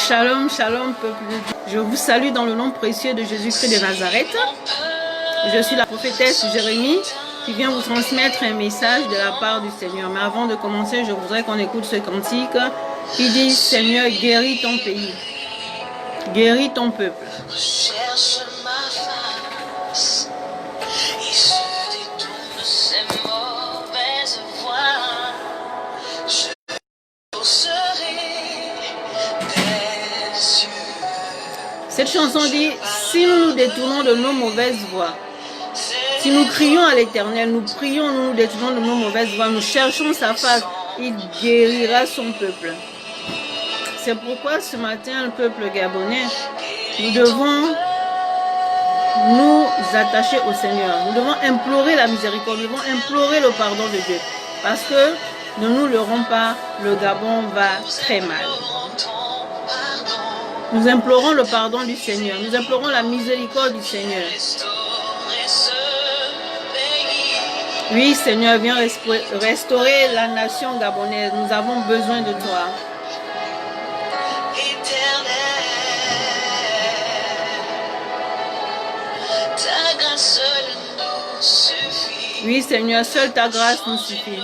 Shalom, shalom, peuple de Dieu. Je vous salue dans le nom précieux de Jésus-Christ de Nazareth. Je suis la prophétesse Jérémie qui vient vous transmettre un message de la part du Seigneur. Mais avant de commencer, je voudrais qu'on écoute ce cantique qui dit « Seigneur, guéris ton pays, guéris ton peuple ». Cette chanson dit, si nous nous détournons de nos mauvaises voies, si nous crions à l'Éternel, nous prions, nous nous détournons de nos mauvaises voies, nous cherchons sa face, il guérira son peuple. C'est pourquoi ce matin, le peuple gabonais, nous devons nous attacher au Seigneur. Nous devons implorer la miséricorde, nous devons implorer le pardon de Dieu. Parce que ne nous leurrons pas, le Gabon va très mal. Nous implorons le pardon du Seigneur. Nous implorons la miséricorde du Seigneur. Oui, Seigneur, viens restaurer la nation gabonaise. Nous avons besoin de toi. Oui, Seigneur, seule ta grâce nous suffit.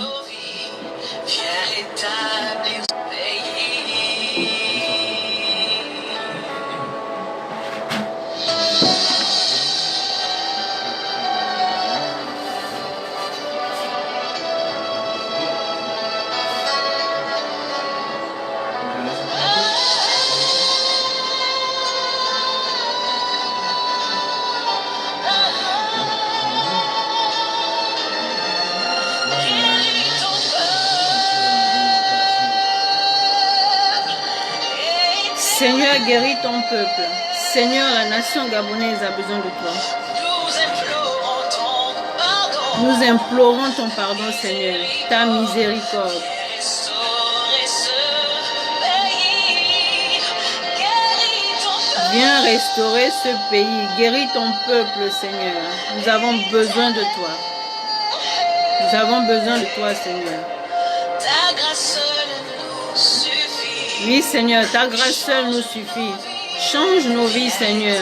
Seigneur, guéris ton peuple. Seigneur, la nation gabonaise a besoin de toi. Nous implorons ton pardon, Seigneur, ta miséricorde. Viens restaurer ce pays. Guéris ton peuple, Seigneur. Nous avons besoin de toi. Nous avons besoin de toi, Seigneur. Oui, Seigneur, ta grâce seule nous suffit. Change nos vies, Seigneur.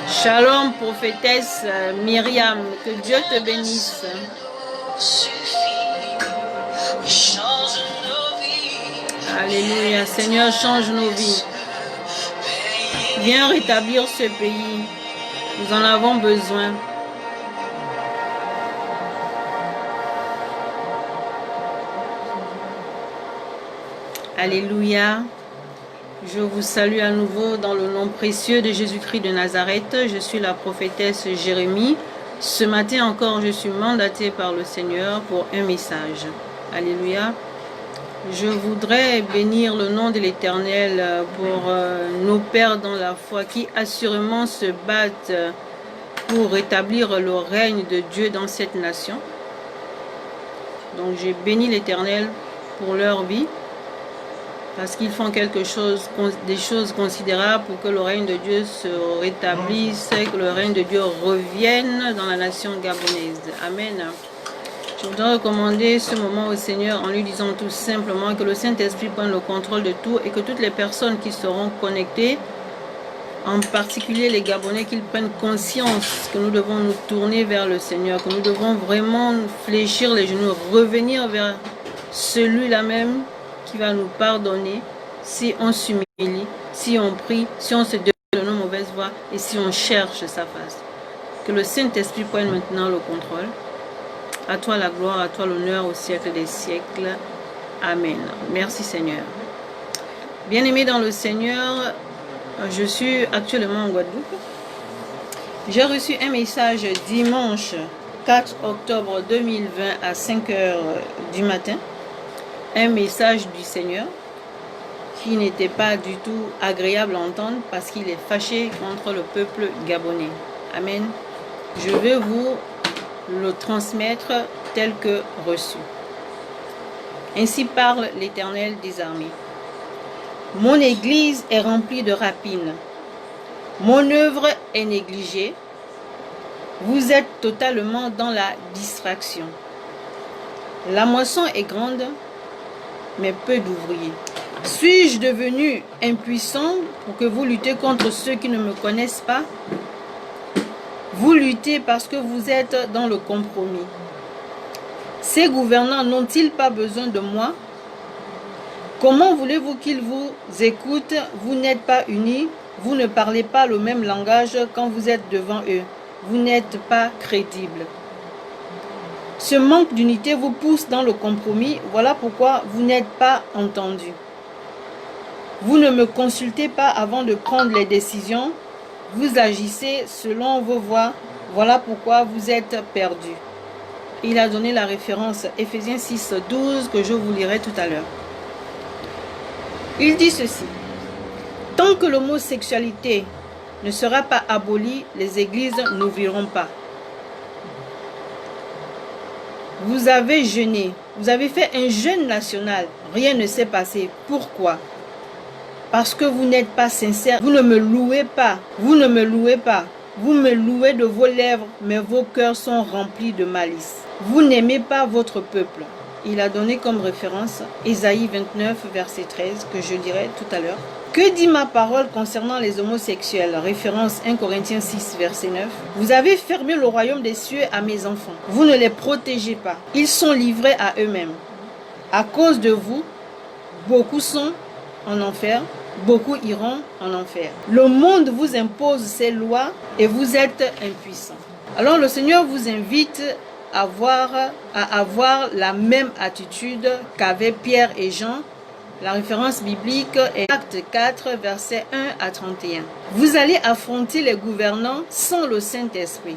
Shalom, prophétesse Myriam, que Dieu te bénisse. Alléluia, Seigneur, change nos vies. Viens rétablir ce pays. Nous en avons besoin. Alléluia. Je vous salue à nouveau dans le nom précieux de Jésus-Christ de Nazareth. Je suis la prophétesse Jérémie. Ce matin encore, je suis mandatée par le Seigneur pour un message. Alléluia. Je voudrais bénir le nom de l'Éternel pour nos pères dans la foi qui assurément se battent pour rétablir le règne de Dieu dans cette nation. Donc j'ai béni l'Éternel pour leur vie. Parce qu'ils font quelque chose, des choses considérables pour que le règne de Dieu se rétablisse, que le règne de Dieu revienne dans la nation gabonaise. Amen. Je voudrais recommander ce moment au Seigneur en lui disant tout simplement que le Saint-Esprit prenne le contrôle de tout et que toutes les personnes qui seront connectées, en particulier les Gabonais, qu'ils prennent conscience que nous devons nous tourner vers le Seigneur, que nous devons vraiment fléchir les genoux, revenir vers celui-là même qui va nous pardonner si on s'humilie, si on prie, si on se détourne de nos mauvaises voies et si on cherche sa face. Que le Saint-Esprit prenne maintenant le contrôle. À toi la gloire, à toi l'honneur au siècle des siècles. Amen. Merci Seigneur. Bien-aimés dans le Seigneur, je suis actuellement en Guadeloupe. J'ai reçu un message dimanche 4 octobre 2020 à 5 h du matin. Un message du Seigneur qui n'était pas du tout agréable à entendre parce qu'il est fâché contre le peuple gabonais. Amen. Je vais vous le transmettre tel que reçu. Ainsi parle l'Éternel des armées. Mon église est remplie de rapines. Mon œuvre est négligée. Vous êtes totalement dans la distraction. La moisson est grande, mais peu d'ouvriers. Suis-je devenu impuissant pour que vous luttez contre ceux qui ne me connaissent pas? Vous luttez parce que vous êtes dans le compromis. Ces gouvernants n'ont-ils pas besoin de moi? Comment voulez-vous qu'ils vous écoutent? Vous n'êtes pas unis, vous ne parlez pas le même langage quand vous êtes devant eux. Vous n'êtes pas crédibles. Ce manque d'unité vous pousse dans le compromis. Voilà pourquoi vous n'êtes pas entendus. Vous ne me consultez pas avant de prendre les décisions. Vous agissez selon vos voies. Voilà pourquoi vous êtes perdus. Il a donné la référence Éphésiens 6, 12 que je vous lirai tout à l'heure. Il dit ceci. Tant que l'homosexualité ne sera pas abolie, les églises n'ouvriront pas. Vous avez jeûné, vous avez fait un jeûne national, rien ne s'est passé. Pourquoi? Parce que vous n'êtes pas sincère, vous ne me louez pas, vous ne me louez pas. Vous me louez de vos lèvres, mais vos cœurs sont remplis de malice. Vous n'aimez pas votre peuple. Il a donné comme référence Ésaïe 29, verset 13, que je lirai tout à l'heure. Que dit ma parole concernant les homosexuels? Référence 1 Corinthiens 6, verset 9. Vous avez fermé le royaume des cieux à mes enfants. Vous ne les protégez pas. Ils sont livrés à eux-mêmes. À cause de vous, beaucoup sont en enfer, beaucoup iront en enfer. Le monde vous impose ses lois et vous êtes impuissants. Alors le Seigneur vous invite à avoir la même attitude qu'avaient Pierre et Jean. La référence biblique est Acte 4, versets 1 à 31. Vous allez affronter les gouvernants sans le Saint-Esprit.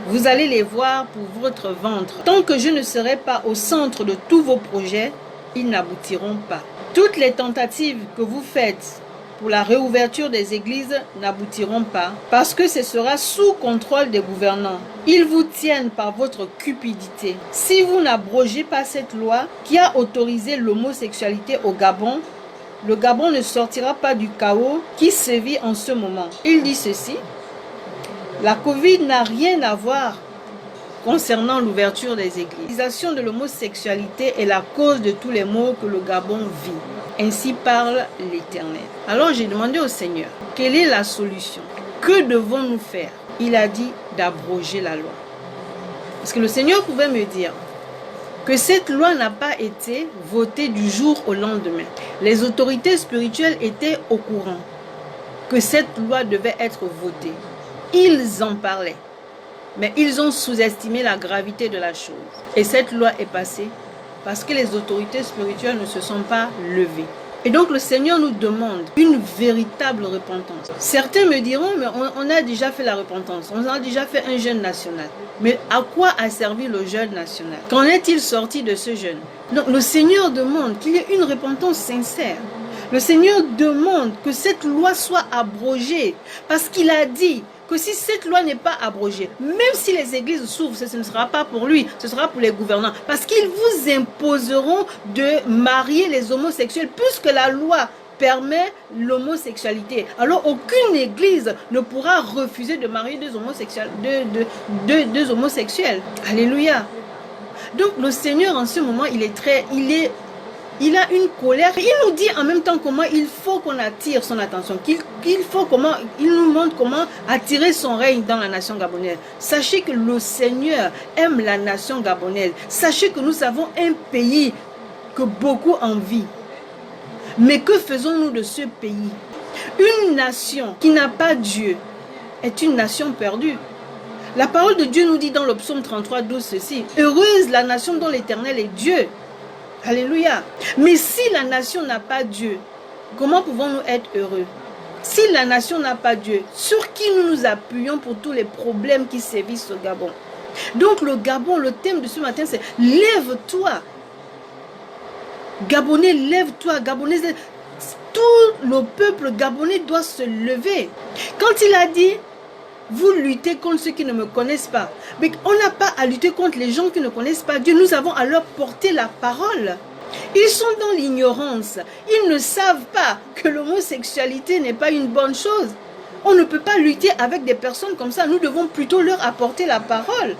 Vous allez les voir pour votre ventre. Tant que je ne serai pas au centre de tous vos projets, ils n'aboutiront pas. Toutes les tentatives que vous faites pour la réouverture des églises n'aboutiront pas parce que ce sera sous contrôle des gouvernants. Ils vous tiennent par votre cupidité. Si vous n'abrogez pas cette loi qui a autorisé l'homosexualité au Gabon, le Gabon ne sortira pas du chaos qui sévit en ce moment. Il dit ceci, la Covid n'a rien à voir concernant l'ouverture des églises. L'utilisation de l'homosexualité est la cause de tous les maux que le Gabon vit. Ainsi parle l'Éternel. Alors j'ai demandé au Seigneur, quelle est la solution? Que devons-nous faire? Il a dit d'abroger la loi. Parce que le Seigneur pouvait me dire que cette loi n'a pas été votée du jour au lendemain. Les autorités spirituelles étaient au courant que cette loi devait être votée. Ils en parlaient. Mais ils ont sous-estimé la gravité de la chose. Et cette loi est passée parce que les autorités spirituelles ne se sont pas levées. Et donc le Seigneur nous demande une véritable repentance. Certains me diront, mais on a déjà fait la repentance, on a déjà fait un jeûne national. Mais à quoi a servi le jeûne national? Qu'en est-il sorti de ce jeûne? Donc le Seigneur demande qu'il y ait une repentance sincère. Le Seigneur demande que cette loi soit abrogée parce qu'il a dit que si cette loi n'est pas abrogée, même si les églises s'ouvrent, ce ne sera pas pour lui, ce sera pour les gouvernants. Parce qu'ils vous imposeront de marier les homosexuels, puisque la loi permet l'homosexualité. Alors aucune église ne pourra refuser de marier deux homosexuels. Alléluia. Donc le Seigneur en ce moment, il a une colère. Il nous dit en même temps comment il faut qu'on attire son attention. Il nous montre comment attirer son règne dans la nation gabonaise. Sachez que le Seigneur aime la nation gabonaise. Sachez que nous avons un pays que beaucoup envient. Mais que faisons-nous de ce pays? Une nation qui n'a pas Dieu est une nation perdue. La parole de Dieu nous dit dans le psaume 33, 12 ceci. Heureuse la nation dont l'Éternel est Dieu. Alléluia. Mais si la nation n'a pas Dieu, comment pouvons-nous être heureux? Si la nation n'a pas Dieu, sur qui nous nous appuyons pour tous les problèmes qui sévissent au Gabon? Donc le Gabon, le thème de ce matin, c'est lève-toi. Gabonais, lève-toi. Gabonais, tout le peuple gabonais doit se lever. Quand il a dit, vous luttez contre ceux qui ne me connaissent pas. Mais on n'a pas à lutter contre les gens qui ne connaissent pas Dieu. Nous avons à leur porter la parole. Ils sont dans l'ignorance. Ils ne savent pas que l'homosexualité n'est pas une bonne chose. On ne peut pas lutter avec des personnes comme ça. Nous devons plutôt leur apporter la parole.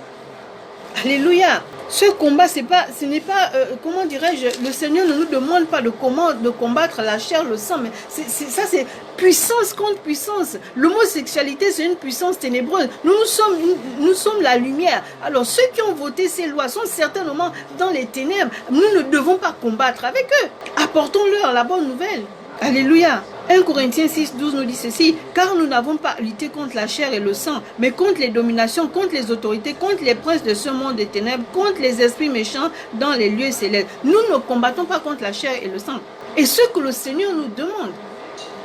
Alléluia. Ce combat, ce n'est pas, comment dirais-je, le Seigneur ne nous demande pas de combattre la chair, le sang, mais ça c'est puissance contre puissance. L'homosexualité, c'est une puissance ténébreuse. Nous sommes la lumière. Alors ceux qui ont voté ces lois sont certainement dans les ténèbres. Nous ne devons pas combattre avec eux. Apportons-leur la bonne nouvelle. Alléluia. 1 Corinthiens 6, 12 nous dit ceci, car nous n'avons pas lutté contre la chair et le sang, mais contre les dominations, contre les autorités, contre les princes de ce monde des ténèbres, contre les esprits méchants dans les lieux célestes. Nous ne combattons pas contre la chair et le sang. Et ce que le Seigneur nous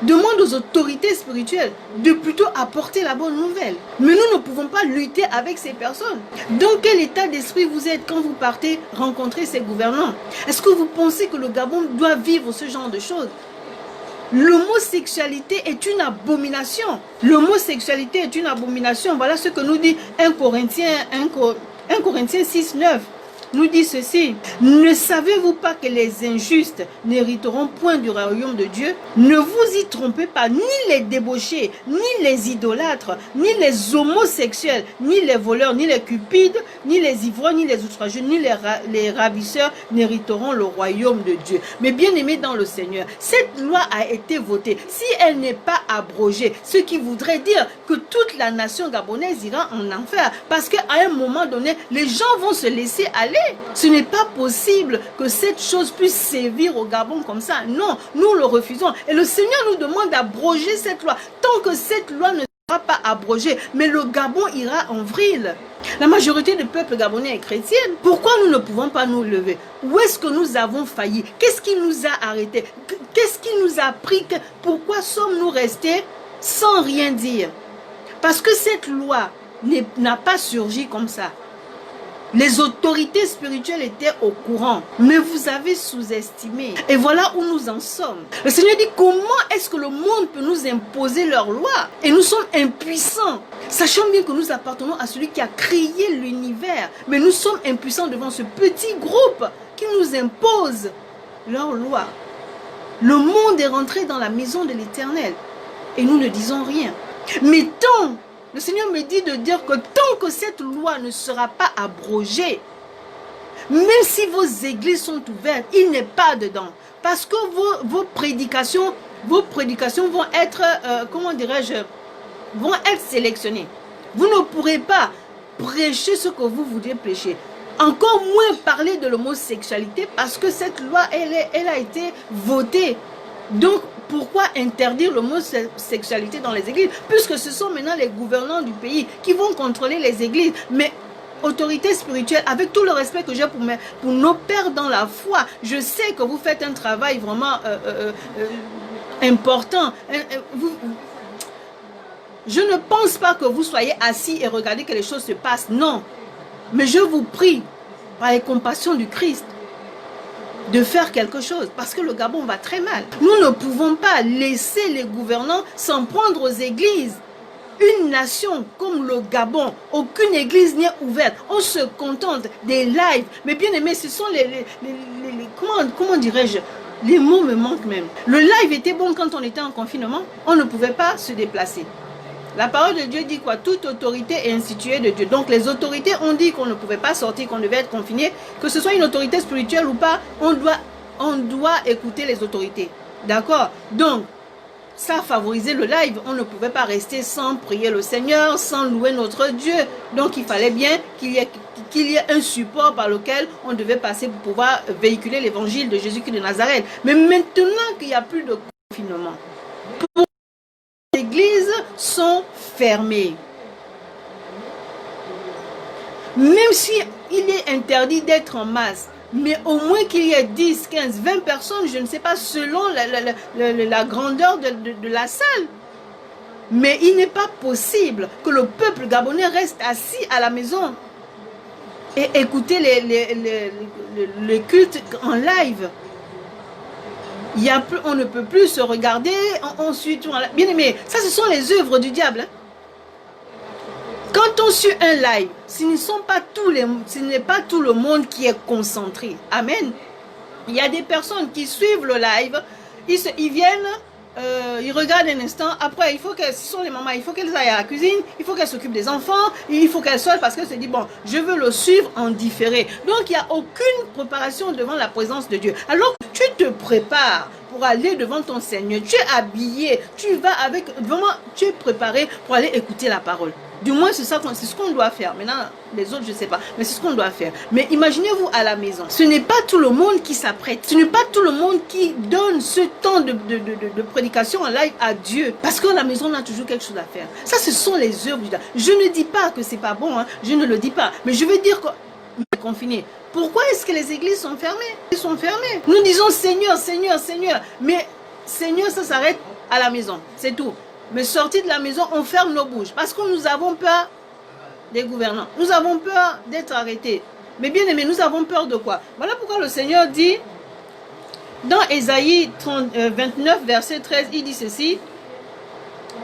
demande aux autorités spirituelles de plutôt apporter la bonne nouvelle. Mais nous ne pouvons pas lutter avec ces personnes. Dans quel état d'esprit vous êtes quand vous partez rencontrer ces gouvernants? Est-ce que vous pensez que le Gabon doit vivre ce genre de choses? L'homosexualité est une abomination. L'homosexualité est une abomination. Voilà ce que nous dit 1 Corinthiens 6, 9. Nous dit ceci. Ne savez-vous pas que les injustes n'hériteront point du royaume de Dieu? Ne vous y trompez pas, ni les débauchés, ni les idolâtres, ni les homosexuels, ni les voleurs, ni les cupides, ni les ivrognes, ni les outrageux, ni les ravisseurs n'hériteront le royaume de Dieu. Mais bien aimés dans le Seigneur, cette loi a été votée. Si elle n'est pas abrogée, ce qui voudrait dire que toute la nation gabonaise ira en enfer. Parce qu'à un moment donné, les gens vont se laisser aller. Ce n'est pas possible que cette chose puisse sévir au Gabon comme ça. Non, nous le refusons. Et le Seigneur nous demande d'abroger cette loi. Tant que cette loi ne sera pas abrogée, mais le Gabon ira en vrille. La majorité du peuple gabonais est chrétienne. Pourquoi nous ne pouvons pas nous lever? Où est-ce que nous avons failli? Qu'est-ce qui nous a arrêtés? Qu'est-ce qui nous a pris? Pourquoi sommes-nous restés sans rien dire? Parce que cette loi n'a pas surgi comme ça. Les autorités spirituelles étaient au courant, mais vous avez sous-estimé. Et voilà où nous en sommes. Le Seigneur dit, comment est-ce que le monde peut nous imposer leurs lois? Et nous sommes impuissants. Sachant bien que nous appartenons à celui qui a créé l'univers. Mais nous sommes impuissants devant ce petit groupe qui nous impose leurs lois. Le monde est rentré dans la maison de l'Éternel. Et nous ne disons rien. Mais tant... Le Seigneur me dit de dire que tant que cette loi ne sera pas abrogée, même si vos églises sont ouvertes, il n'est pas dedans. Parce que vos prédications vont être, comment dirais-je, vont être sélectionnées. Vous ne pourrez pas prêcher ce que vous voulez prêcher. Encore moins parler de l'homosexualité parce que cette loi, elle a été votée. Donc, pourquoi interdire l'homosexualité dans les églises? Puisque ce sont maintenant les gouvernants du pays qui vont contrôler les églises. Mais autorité spirituelle, avec tout le respect que j'ai pour nos pères dans la foi, je sais que vous faites un travail vraiment important. Je ne pense pas que vous soyez assis et regardez que les choses se passent. Non. Mais je vous prie, par les compassions du Christ, de faire quelque chose, parce que le Gabon va très mal. Nous ne pouvons pas laisser les gouvernants s'en prendre aux églises. Une nation comme le Gabon, aucune église n'est ouverte. On se contente des lives. Mais bien aimé, ce sont comment dirais-je, les mots me manquent même. Le live était bon quand on était en confinement. On ne pouvait pas se déplacer. La parole de Dieu dit quoi? Toute autorité est instituée de Dieu. Donc les autorités ont dit qu'on ne pouvait pas sortir, qu'on devait être confiné. Que ce soit une autorité spirituelle ou pas, on doit écouter les autorités. D'accord? Donc, ça a favorisé le live. On ne pouvait pas rester sans prier le Seigneur, sans louer notre Dieu. Donc il fallait bien qu'il y ait un support par lequel on devait passer pour pouvoir véhiculer l'évangile de Jésus-Christ de Nazareth. Mais maintenant qu'il n'y a plus de confinement, les églises sont fermées. Même si il est interdit d'être en masse, mais au moins qu'il y ait 10, 15, 20 personnes, je ne sais pas, selon la grandeur de la salle. Mais il n'est pas possible que le peuple gabonais reste assis à la maison et écouter les cultes en live. On ne peut plus se regarder, ensuite, bien aimé, ça ce sont les œuvres du diable. Hein? Quand on suit un live, ce n'est pas tout le monde qui est concentré. Amen. Il y a des personnes qui suivent le live, ils viennent ils regardent un instant, après il faut que, ce sont les mamans, il faut qu'elles aillent à la cuisine, il faut qu'elles s'occupent des enfants, il faut qu'elles soient parce qu'elles se disent, bon, je veux le suivre en différé. Donc il n'y a aucune préparation devant la présence de Dieu. Alors tu te prépares pour aller devant ton Seigneur, tu es habillé, tu vas avec, vraiment, tu es préparé pour aller écouter la parole. Du moins, c'est ce qu'on doit faire. Maintenant, les autres, je ne sais pas. Mais c'est ce qu'on doit faire. Mais imaginez-vous à la maison. Ce n'est pas tout le monde qui s'apprête. Ce n'est pas tout le monde qui donne ce temps de prédication en live à Dieu. Parce qu'à la maison, on a toujours quelque chose à faire. Ça, ce sont les œuvres du diable. Je ne dis pas que c'est pas bon. Hein. Je ne le dis pas. Mais je veux dire que... confiné. Pourquoi est-ce que les églises sont fermées? Elles sont fermées. Nous disons Seigneur, Seigneur, Seigneur. Mais Seigneur, ça s'arrête à la maison. C'est tout. Mais sortis de la maison, on ferme nos bouches. Parce que nous avons peur des gouvernants. Nous avons peur d'être arrêtés. Mais bien aimé, nous avons peur de quoi? Voilà pourquoi le Seigneur dit, dans Ésaïe 29, verset 13, il dit ceci.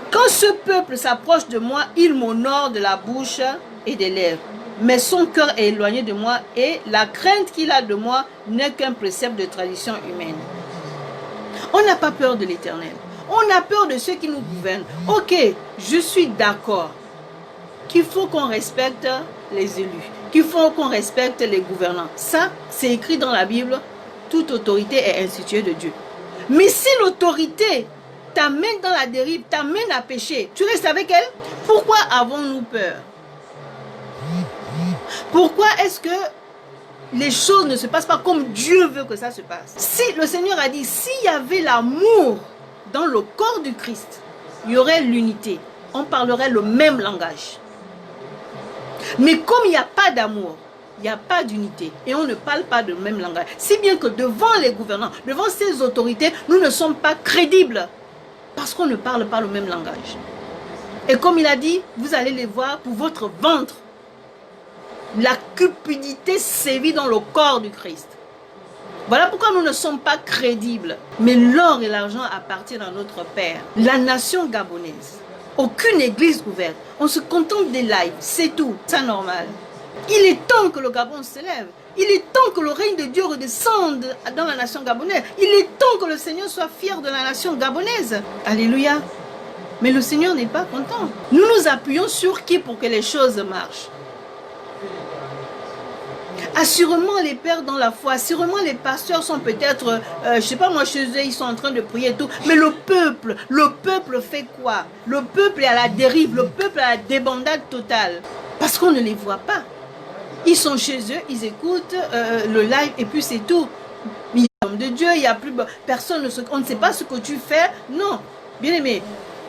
Quand ce peuple s'approche de moi, il m'honore de la bouche et des lèvres. Mais son cœur est éloigné de moi et la crainte qu'il a de moi n'est qu'un précepte de tradition humaine. On n'a pas peur de l'Éternel. On a peur de ceux qui nous gouvernent. Ok, je suis d'accord qu'il faut qu'on respecte les élus, qu'il faut qu'on respecte les gouvernants. Ça, c'est écrit dans la Bible. Toute autorité est instituée de Dieu. Mais si l'autorité t'amène dans la dérive, t'amène à pécher, tu restes avec elle? Pourquoi avons-nous peur? Pourquoi est-ce que les choses ne se passent pas comme Dieu veut que ça se passe? Si le Seigneur a dit, s'il y avait l'amour dans le corps du Christ, il y aurait l'unité. On parlerait le même langage. Mais comme il n'y a pas d'amour, il n'y a pas d'unité. Et on ne parle pas le même langage. Si bien que devant les gouvernants, devant ces autorités, nous ne sommes pas crédibles. Parce qu'on ne parle pas le même langage. Et comme il a dit, vous allez les voir pour votre ventre. La cupidité sévit dans le corps du Christ. Voilà pourquoi nous ne sommes pas crédibles. Mais l'or et l'argent appartiennent à notre Père. La nation gabonaise. Aucune église ouverte. On se contente des lives. C'est tout. C'est normal. Il est temps que le Gabon se lève. Il est temps que le règne de Dieu redescende dans la nation gabonaise. Il est temps que le Seigneur soit fier de la nation gabonaise. Alléluia. Mais le Seigneur n'est pas content. Nous nous appuyons sur qui pour que les choses marchent? Assurément les pères dans la foi, assurément les pasteurs sont peut-être, je sais pas moi, chez eux, ils sont en train de prier et tout. Mais le peuple fait quoi? Le peuple est à la dérive, le peuple est à la débandade totale. Parce qu'on ne les voit pas. Ils sont chez eux, ils écoutent le live et puis c'est tout. Il y a l'homme de Dieu, il n'y a plus personne, on ne sait pas ce que tu fais. Non, bien aimé,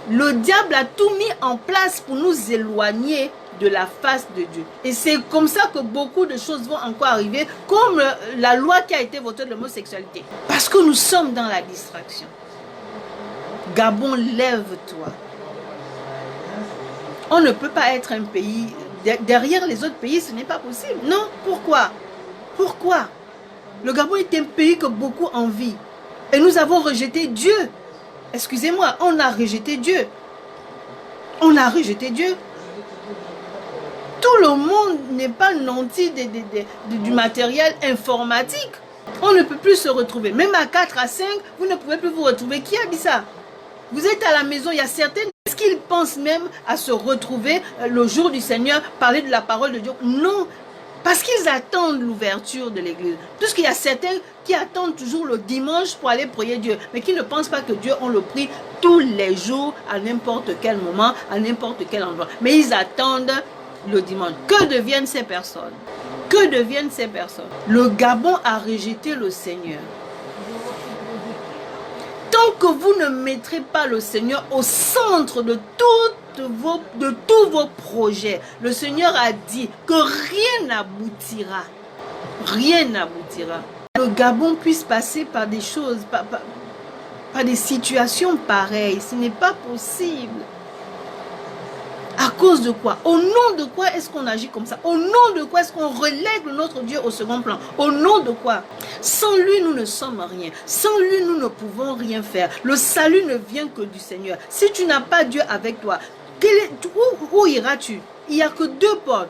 le diable a tout mis en place pour nous éloigner de la face de Dieu. Et c'est comme ça que beaucoup de choses vont encore arriver, comme la loi qui a été votée de l'homosexualité. Parce que nous sommes dans la distraction. Gabon, lève-toi. On ne peut pas être un pays, derrière les autres pays, ce n'est pas possible. Non, pourquoi? Pourquoi? Le Gabon est un pays que beaucoup envient. Et nous avons rejeté Dieu. Excusez-moi, on a rejeté Dieu. On a rejeté Dieu. Tout le monde n'est pas nanti du matériel informatique. On ne peut plus se retrouver. Même à 4 à 5, vous ne pouvez plus vous retrouver. Qui a dit ça? Vous êtes à la maison, il y a certaines... Est-ce qu'ils pensent même à se retrouver le jour du Seigneur, parler de la parole de Dieu? Non. Parce qu'ils attendent l'ouverture de l'église. Puisqu'il y a certains qui attendent toujours le dimanche pour aller prier Dieu. Mais qui ne pensent pas que Dieu, on le prie tous les jours, à n'importe quel moment, à n'importe quel endroit. Mais ils attendent le dimanche. Que deviennent ces personnes? Que deviennent ces personnes? Le Gabon a rejeté le Seigneur. Tant que vous ne mettrez pas le Seigneur au centre de tous vos projets, le Seigneur a dit que rien n'aboutira. Rien n'aboutira. Le Gabon puisse passer par des choses, par des situations pareilles. Ce n'est pas possible. À cause de quoi? Au nom de quoi est-ce qu'on agit comme ça? Au nom de quoi est-ce qu'on relègue notre Dieu au second plan? Au nom de quoi? Sans lui, nous ne sommes rien. Sans lui, nous ne pouvons rien faire. Le salut ne vient que du Seigneur. Si tu n'as pas Dieu avec toi, où iras-tu? Il n'y a que deux portes,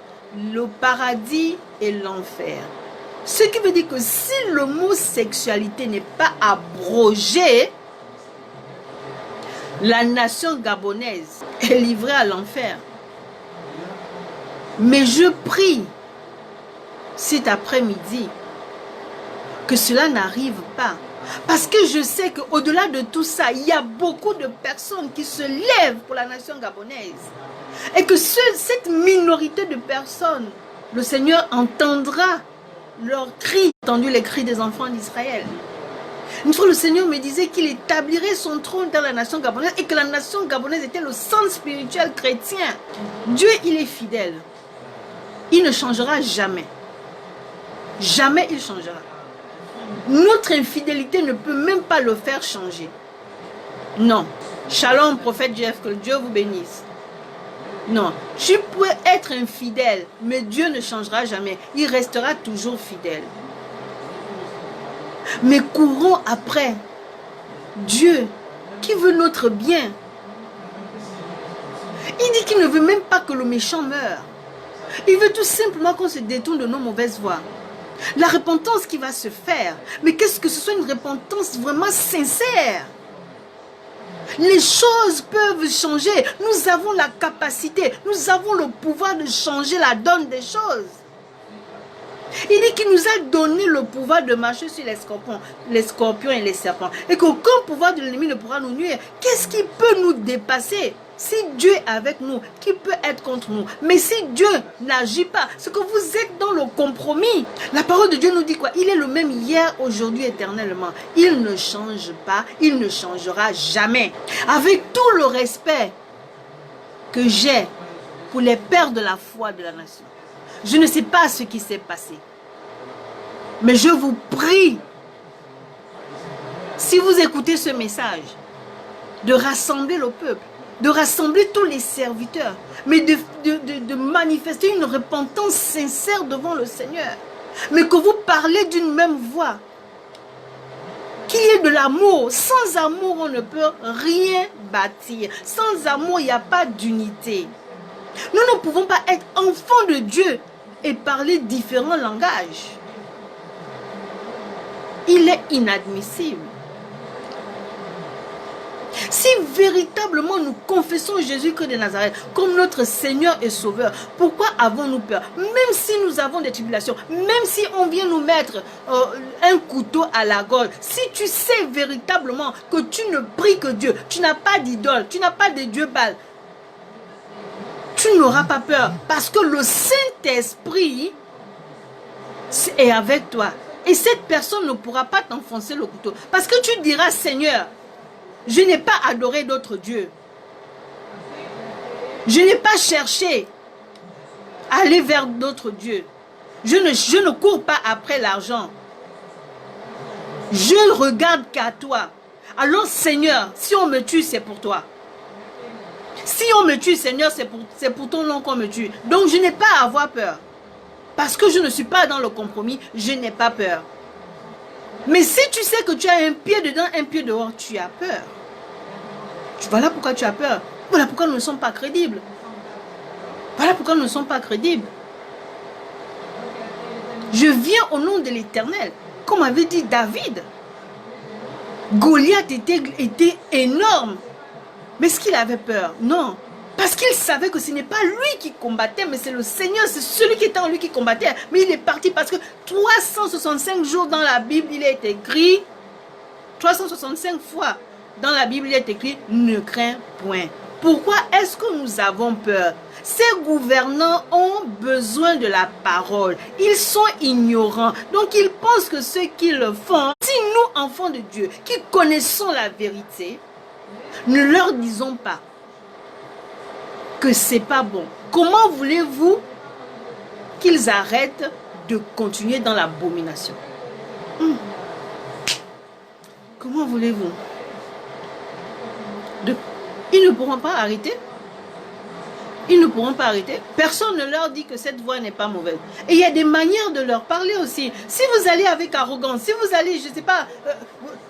le paradis et l'enfer. Ce qui veut dire que si l'homosexualité n'est pas abrogée, La nation gabonaise est livrée à l'enfer. Mais je prie cet après-midi que cela n'arrive pas. Parce que je sais qu'au-delà de tout ça, il y a beaucoup de personnes qui se lèvent pour la nation gabonaise. Et que cette minorité de personnes, le Seigneur entendra leurs cris, entendu les cris des enfants d'Israël. Une fois, le Seigneur me disait qu'il établirait son trône dans la nation gabonaise et que la nation gabonaise était le centre spirituel chrétien. Dieu, il est fidèle. Il ne changera jamais. Jamais il changera. Notre infidélité ne peut même pas le faire changer. Non. Shalom, prophète Jeff, que Dieu vous bénisse. Non. Tu peux être infidèle, mais Dieu ne changera jamais. Il restera toujours fidèle. Mais courons après Dieu qui veut notre bien. Il dit qu'il ne veut même pas que le méchant meure. Il veut tout simplement qu'on se détourne de nos mauvaises voies. La repentance qui va se faire, mais qu'est-ce que ce soit une repentance vraiment sincère? Les choses peuvent changer. Nous avons la capacité, nous avons le pouvoir de changer la donne des choses. Il dit qu'il nous a donné le pouvoir de marcher sur les scorpions et les serpents. Et qu'aucun pouvoir de l'ennemi ne pourra nous nuire. Qu'est-ce qui peut nous dépasser? Si Dieu est avec nous, qui peut être contre nous? Mais si Dieu n'agit pas, c'est que vous êtes dans le compromis. La parole de Dieu nous dit quoi? Il est le même hier, aujourd'hui, éternellement. Il ne change pas, il ne changera jamais. Avec tout le respect que j'ai pour les pères de la foi de la nation, je ne sais pas ce qui s'est passé. Mais je vous prie, si vous écoutez ce message, de rassembler le peuple, de rassembler tous les serviteurs, mais de manifester une repentance sincère devant le Seigneur. Mais que vous parlez d'une même voix. Qu'il y ait de l'amour. Sans amour, on ne peut rien bâtir. Sans amour, il n'y a pas d'unité. Nous ne pouvons pas être enfants de Dieu et parler différents langages. Il est inadmissible. Si véritablement nous confessons Jésus-Christ de Nazareth comme notre Seigneur et Sauveur, pourquoi avons-nous peur? Même si nous avons des tribulations, même si on vient nous mettre un couteau à la gorge, si tu sais véritablement que tu ne pries que Dieu, tu n'as pas d'idole, tu n'as pas de Dieu Baal, tu n'auras pas peur parce que le Saint-Esprit est avec toi. Et cette personne ne pourra pas t'enfoncer le couteau. Parce que tu diras, Seigneur, je n'ai pas adoré d'autres dieux. Je n'ai pas cherché à aller vers d'autres dieux. Je ne cours pas après l'argent. Je ne regarde qu'à toi. Alors Seigneur, si on me tue, c'est pour toi. Si on me tue, Seigneur, c'est pour ton nom qu'on me tue. Donc je n'ai pas à avoir peur. Parce que je ne suis pas dans le compromis, je n'ai pas peur. Mais si tu sais que tu as un pied dedans, un pied dehors, tu as peur. Voilà pourquoi tu as peur. Voilà pourquoi nous ne sommes pas crédibles. Voilà pourquoi nous ne sommes pas crédibles. Je viens au nom de l'Éternel. Comme avait dit David. Goliath était énorme. Mais est-ce qu'il avait peur? Non. Parce qu'il savait que ce n'est pas lui qui combattait, mais c'est le Seigneur, c'est celui qui était en lui qui combattait. Mais il est parti parce que 365 jours dans la Bible, il est écrit, 365 fois dans la Bible, il est écrit, ne crains point. Pourquoi est-ce que nous avons peur? Ces gouvernants ont besoin de la parole. Ils sont ignorants. Donc ils pensent que ce qu'ils font, si nous, enfants de Dieu, qui connaissons la vérité, ne leur disons pas que c'est pas bon. Comment voulez-vous qu'ils arrêtent de continuer dans l'abomination? Comment voulez-vous? Ils ne pourront pas arrêter. Ils ne pourront pas arrêter. Personne ne leur dit que cette voie n'est pas mauvaise. Et il y a des manières de leur parler aussi. Si vous allez avec arrogance, si vous allez, je ne sais pas,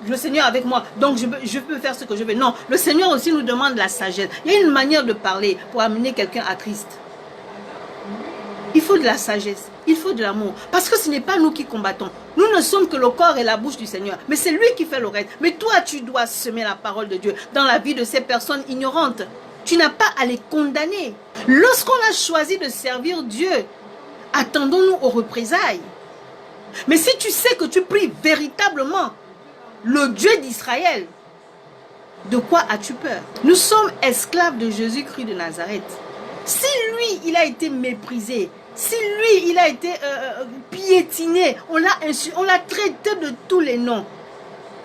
le Seigneur avec moi, donc je peux faire ce que je veux. Non, le Seigneur aussi nous demande la sagesse. Il y a une manière de parler pour amener quelqu'un à Christ. Il faut de la sagesse, il faut de l'amour. Parce que ce n'est pas nous qui combattons. Nous ne sommes que le corps et la bouche du Seigneur. Mais c'est lui qui fait le reste. Mais toi, tu dois semer la parole de Dieu dans la vie de ces personnes ignorantes. Tu n'as pas à les condamner. Lorsqu'on a choisi de servir Dieu, attendons-nous aux représailles. Mais si tu sais que tu pries véritablement le Dieu d'Israël, de quoi as-tu peur? Nous sommes esclaves de Jésus-Christ de Nazareth. Si lui, il a été méprisé, si lui, il a été piétiné, on l'a traité de tous les noms,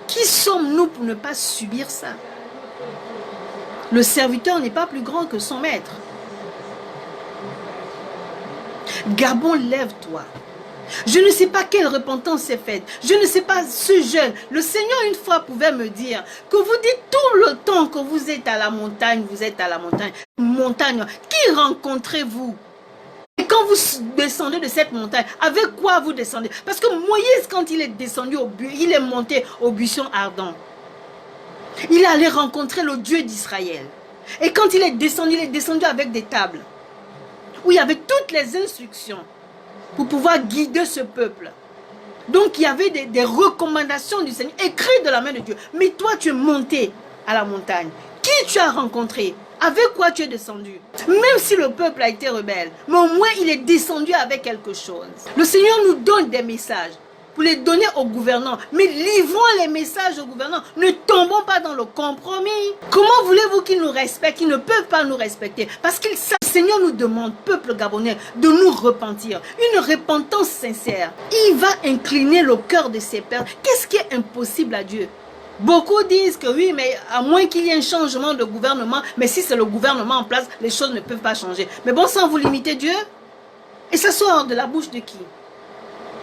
qui sommes-nous pour ne pas subir ça? Le serviteur n'est pas plus grand que son maître. Gabon, lève-toi. Je ne sais pas quelle repentance s'est faite. Je ne sais pas ce jeune. Le Seigneur une fois pouvait me dire que vous dites tout le temps que vous êtes à la montagne, vous êtes à la montagne. Montagne, qui rencontrez-vous? Et quand vous descendez de cette montagne, avec quoi vous descendez? Parce que Moïse, quand il est descendu il est monté au buisson ardent. Il est allé rencontrer le Dieu d'Israël. Et quand il est descendu avec des tables, où il y avait toutes les instructions pour pouvoir guider ce peuple. Donc il y avait des recommandations du Seigneur écrites de la main de Dieu. Mais toi, tu es monté à la montagne. Qui tu as rencontré? Avec quoi tu es descendu? Même si le peuple a été rebelle, mais au moins il est descendu avec quelque chose. Le Seigneur nous donne des messages pour les donner aux gouvernants. Mais livrons les messages aux gouvernants. Ne tombons pas dans le compromis. Comment voulez-vous qu'ils nous respectent? Ils ne peuvent pas nous respecter. Parce que le Seigneur nous demande, peuple gabonais, de nous repentir. Une repentance sincère. Il va incliner le cœur de ses pères. Qu'est-ce qui est impossible à Dieu? Beaucoup disent que oui, mais à moins qu'il y ait un changement de gouvernement, mais si c'est le gouvernement en place, les choses ne peuvent pas changer. Mais bon sang, vous limitez Dieu? Et ça sort de la bouche de qui?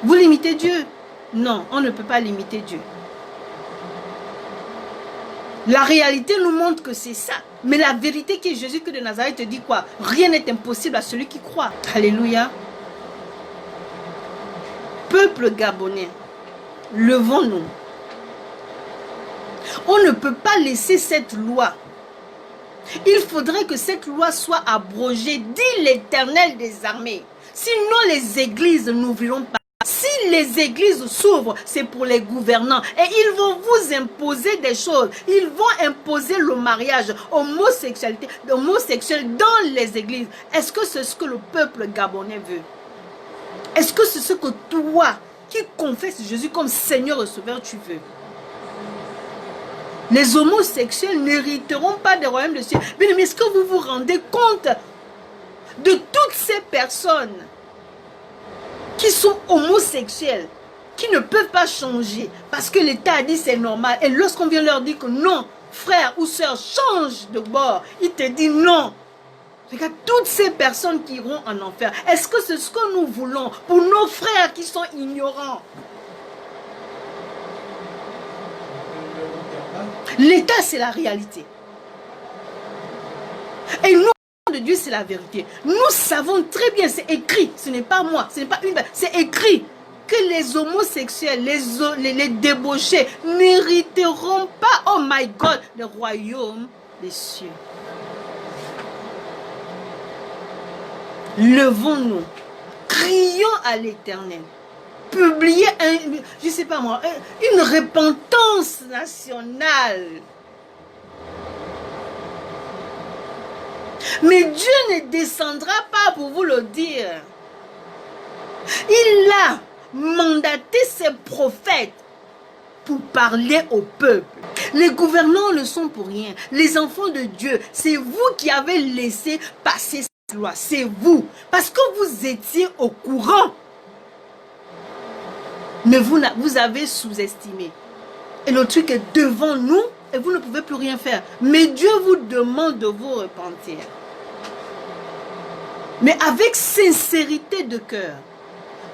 Vous limitez Dieu? Non, on ne peut pas limiter Dieu. La réalité nous montre que c'est ça. Mais la vérité qui est Jésus-Christ de Nazareth te dit quoi? Rien n'est impossible à celui qui croit. Alléluia. Peuple gabonais, levons-nous. On ne peut pas laisser cette loi. Il faudrait que cette loi soit abrogée, dit l'Éternel des armées. Sinon les églises n'ouvriront pas. Si les églises s'ouvrent, c'est pour les gouvernants. Et ils vont vous imposer des choses. Ils vont imposer le mariage, homosexualité, homosexuel dans les églises. Est-ce que c'est ce que le peuple gabonais veut? Est-ce que c'est ce que toi, qui confesses Jésus comme Seigneur et Sauveur, tu veux? Les homosexuels n'hériteront pas des royaumes de cieux. Mais est-ce que vous vous rendez compte de toutes ces personnes qui sont homosexuels, qui ne peuvent pas changer parce que l'État a dit c'est normal. Et lorsqu'on vient leur dire que non, frère ou soeur, change de bord, il te dit non. Regarde, toutes ces personnes qui iront en enfer, est-ce que c'est ce que nous voulons pour nos frères qui sont ignorants? L'État, c'est la réalité. Et nous, de Dieu, c'est la vérité. Nous savons très bien, c'est écrit, ce n'est pas moi, ce n'est pas une... C'est écrit que les homosexuels, les débauchés n'hériteront pas, oh my God, le royaume des cieux. Levons-nous, crions à l'Éternel. Publier, je ne sais pas moi, une repentance nationale. Mais Dieu ne descendra pas pour vous le dire. Il a mandaté ses prophètes pour parler au peuple. Les gouvernants ne sont pour rien. Les enfants de Dieu, c'est vous qui avez laissé passer cette loi. C'est vous. Parce que vous étiez au courant. Mais vous avez sous-estimé. Et le truc est devant nous et vous ne pouvez plus rien faire. Mais Dieu vous demande de vous repentir. Mais avec sincérité de cœur.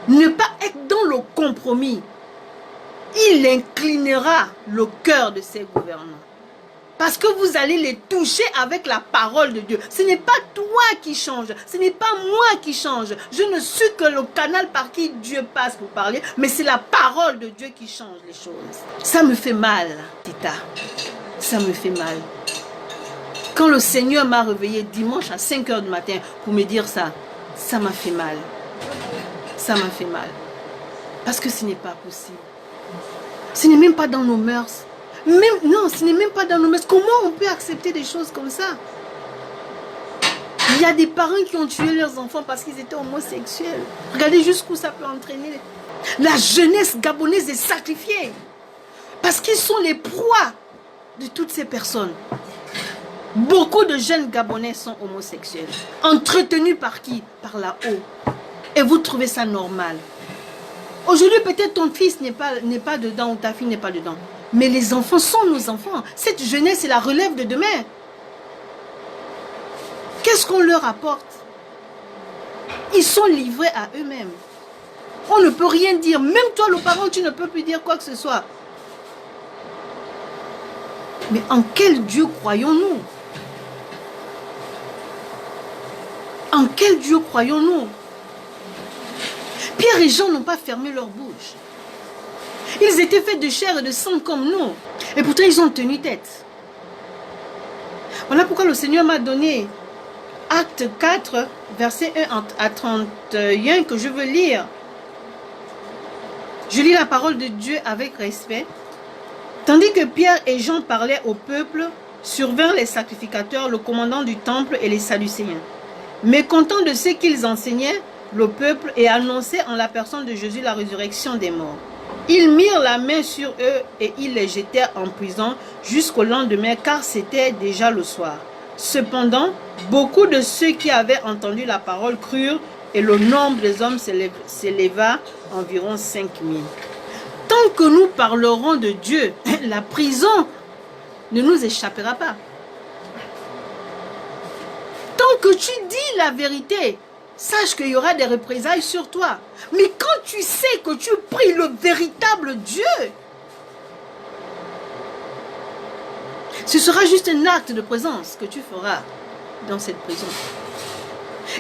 Ne pas être dans le compromis. Il inclinera le cœur de ses gouvernants. Parce que vous allez les toucher avec la parole de Dieu. Ce n'est pas toi qui change. Ce n'est pas moi qui change. Je ne suis que le canal par qui Dieu passe pour parler. Mais c'est la parole de Dieu qui change les choses. Ça me fait mal, Tita. Ça me fait mal. Quand le Seigneur m'a réveillé dimanche à 5 h du matin pour me dire ça, ça m'a fait mal. Ça m'a fait mal. Parce que ce n'est pas possible. Ce n'est même pas dans nos mœurs. Non, ce n'est même pas dans nos mœurs. Comment on peut accepter des choses comme ça? Il y a des parents qui ont tué leurs enfants parce qu'ils étaient homosexuels. Regardez jusqu'où ça peut entraîner. La jeunesse gabonaise est sacrifiée. Parce qu'ils sont les proies de toutes ces personnes. Beaucoup de jeunes Gabonais sont homosexuels. Entretenus par qui? Par là-haut. Et vous trouvez ça normal. Aujourd'hui, peut-être ton fils n'est pas dedans ou ta fille n'est pas dedans. Mais les enfants sont nos enfants. Cette jeunesse est la relève de demain. Qu'est-ce qu'on leur apporte? Ils sont livrés à eux-mêmes. On ne peut rien dire. Même toi, le parent, tu ne peux plus dire quoi que ce soit. Mais en quel Dieu croyons-nous? En quel Dieu croyons-nous? Pierre et Jean n'ont pas fermé leur bouche. Ils étaient faits de chair et de sang comme nous. Et pourtant, ils ont tenu tête. Voilà pourquoi le Seigneur m'a donné Acte 4, verset 1 à 31 que je veux lire. Je lis la parole de Dieu avec respect. Tandis que Pierre et Jean parlaient au peuple, survinrent les sacrificateurs, le commandant du temple et les Sadducéens. Mécontents de ce qu'ils enseignaient, le peuple et annonçaient en la personne de Jésus la résurrection des morts. Ils mirent la main sur eux et ils les jetèrent en prison jusqu'au lendemain car c'était déjà le soir. Cependant, beaucoup de ceux qui avaient entendu la parole crurent et le nombre des hommes s'éleva environ 5000. Tant que nous parlerons de Dieu, la prison ne nous échappera pas. Tant que tu dis la vérité, sache qu'il y aura des représailles sur toi. Mais quand tu sais que tu pries le véritable Dieu, ce sera juste un acte de présence que tu feras dans cette prison.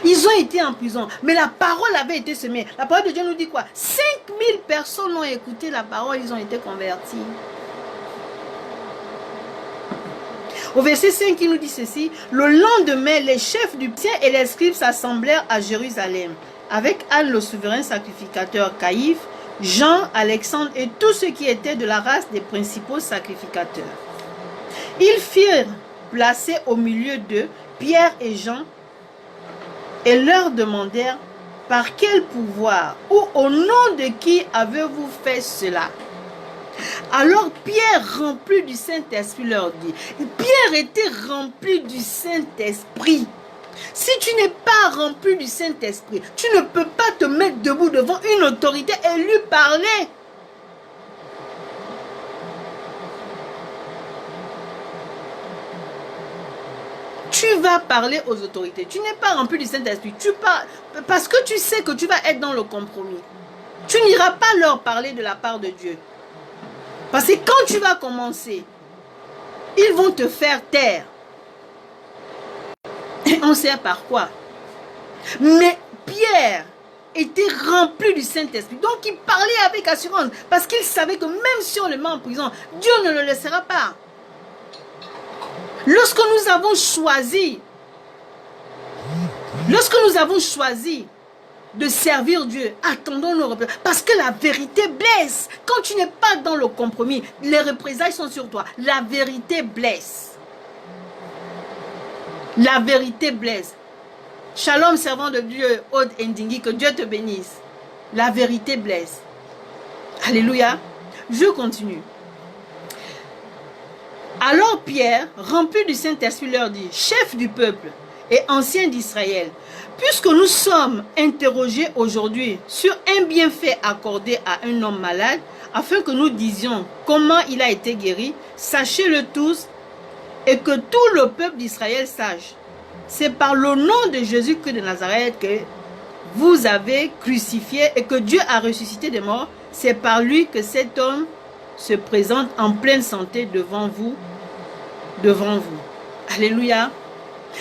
Ils ont été en prison, mais la parole avait été semée. La parole de Dieu nous dit quoi? 5000 personnes ont écouté la parole, ils ont été convertis. Au verset 5, il nous dit ceci. Le lendemain, les chefs du peuple et les scribes s'assemblèrent à Jérusalem, avec Anne le souverain sacrificateur Caïphe, Jean, Alexandre et tous ceux qui étaient de la race des principaux sacrificateurs. Ils firent placer au milieu d'eux Pierre et Jean et leur demandèrent par quel pouvoir ou au nom de qui avez-vous fait cela? Alors Pierre, rempli du Saint-Esprit, leur dit. Pierre était rempli du Saint-Esprit. Si tu n'es pas rempli du Saint-Esprit, tu ne peux pas te mettre debout devant une autorité et lui parler. Tu vas parler aux autorités. Tu n'es pas rempli du Saint-Esprit. Tu parles parce que tu sais que tu vas être dans le compromis. Tu n'iras pas leur parler de la part de Dieu. Parce que quand tu vas commencer, ils vont te faire taire. Et on sait par quoi. Mais Pierre était rempli du Saint-Esprit. Donc il parlait avec assurance. Parce qu'il savait que même si on le met en prison, Dieu ne le laissera pas. Lorsque nous avons choisi de servir Dieu, attendons nos représailles. Parce que la vérité blesse. Quand tu n'es pas dans le compromis, les représailles sont sur toi. La vérité blesse. La vérité blesse. Shalom, servant de Dieu, Aude Ndingi, que Dieu te bénisse. La vérité blesse. Alléluia. Je continue. Alors Pierre, rempli du Saint-Esprit, leur dit, chef du peuple et ancien d'Israël, puisque nous sommes interrogés aujourd'hui sur un bienfait accordé à un homme malade, afin que nous disions comment il a été guéri, sachez-le tous et que tout le peuple d'Israël sache. C'est par le nom de Jésus-Christ de Nazareth que vous avez crucifié et que Dieu a ressuscité des morts. C'est par lui que cet homme se présente en pleine santé devant vous. Alléluia.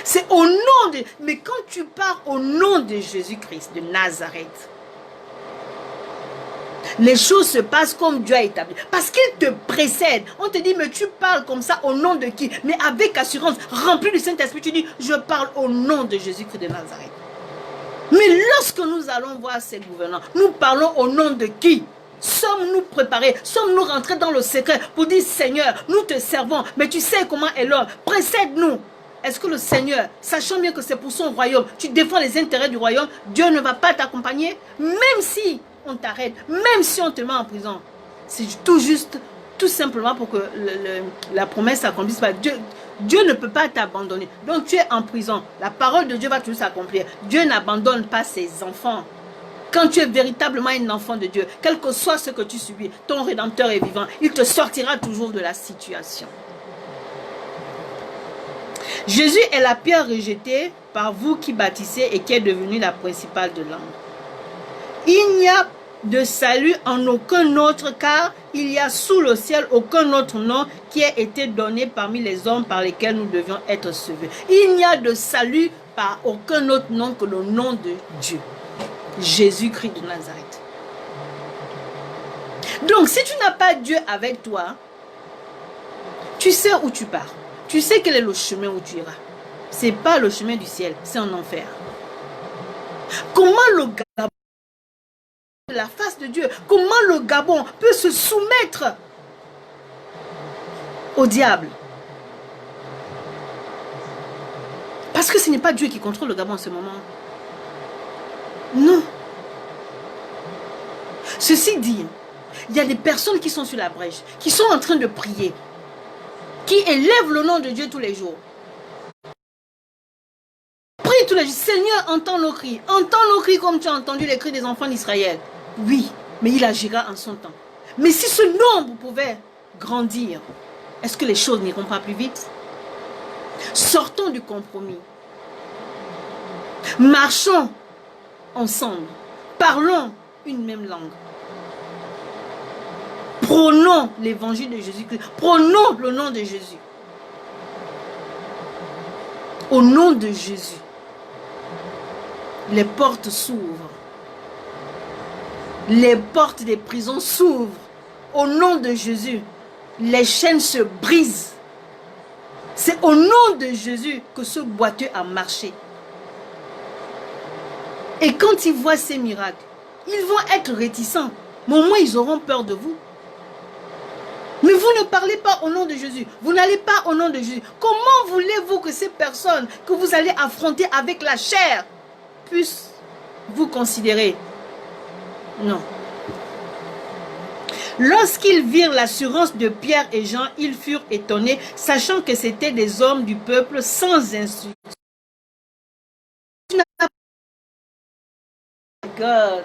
C'est au nom de... Mais quand tu pars au nom de Jésus-Christ de Nazareth, les choses se passent comme Dieu a établi. Parce qu'il te précède. On te dit, mais tu parles comme ça au nom de qui? Mais avec assurance, rempli du Saint-Esprit, tu dis, je parle au nom de Jésus-Christ de Nazareth. Mais lorsque nous allons voir ces gouvernants, nous parlons au nom de qui? Sommes-nous préparés? Sommes-nous rentrés dans le secret pour dire Seigneur, nous te servons, mais tu sais comment est l'homme, précède-nous. Est-ce que le Seigneur, sachant bien que c'est pour son royaume, tu défends les intérêts du royaume, Dieu ne va pas t'accompagner? Même si on t'arrête, même si on te met en prison, c'est tout juste, tout simplement pour que la promesse s'accomplisse. Dieu ne peut pas t'abandonner. Donc tu es en prison. La parole de Dieu va toujours s'accomplir. Dieu n'abandonne pas ses enfants. Quand tu es véritablement un enfant de Dieu, quel que soit ce que tu subis, ton Rédempteur est vivant. Il te sortira toujours de la situation. Jésus est la pierre rejetée par vous qui bâtissez et qui est devenue la principale de l'angle. Il n'y a de salut en aucun autre, car il y a sous le ciel aucun autre nom qui ait été donné parmi les hommes par lesquels nous devions être sauvés. Il n'y a de salut par aucun autre nom que le nom de Dieu, Jésus-Christ de Nazareth. Donc si tu n'as pas Dieu avec toi, tu sais où tu pars. Tu sais quel est le chemin où tu iras. Ce n'est pas le chemin du ciel, c'est un enfer. Comment le Gabon, la face de Dieu, comment le Gabon peut se soumettre au diable? Parce que ce n'est pas Dieu qui contrôle le Gabon en ce moment. Non. Ceci dit, il y a des personnes qui sont sur la brèche, qui sont en train de prier, qui élèvent le nom de Dieu tous les jours. Prie tous les jours. Seigneur, entends nos cris. Entends nos cris comme tu as entendu les cris des enfants d'Israël. Oui, mais il agira en son temps. Mais si ce nombre pouvait grandir, est-ce que les choses n'iront pas plus vite? Sortons du compromis. Marchons ensemble. Parlons une même langue. Prônons l'évangile de Jésus-Christ. Prônons le nom de Jésus. Au nom de Jésus, les portes s'ouvrent. Les portes des prisons s'ouvrent. Au nom de Jésus, les chaînes se brisent. C'est au nom de Jésus que ce boiteux a marché. Et quand ils voient ces miracles, ils vont être réticents. Mais au moins, ils auront peur de vous. Mais vous ne parlez pas au nom de Jésus. Vous n'allez pas au nom de Jésus. Comment voulez-vous que ces personnes que vous allez affronter avec la chair puissent vous considérer? Non. Lorsqu'ils virent l'assurance de Pierre et Jean, ils furent étonnés, sachant que c'étaient des hommes du peuple sans instruction. God.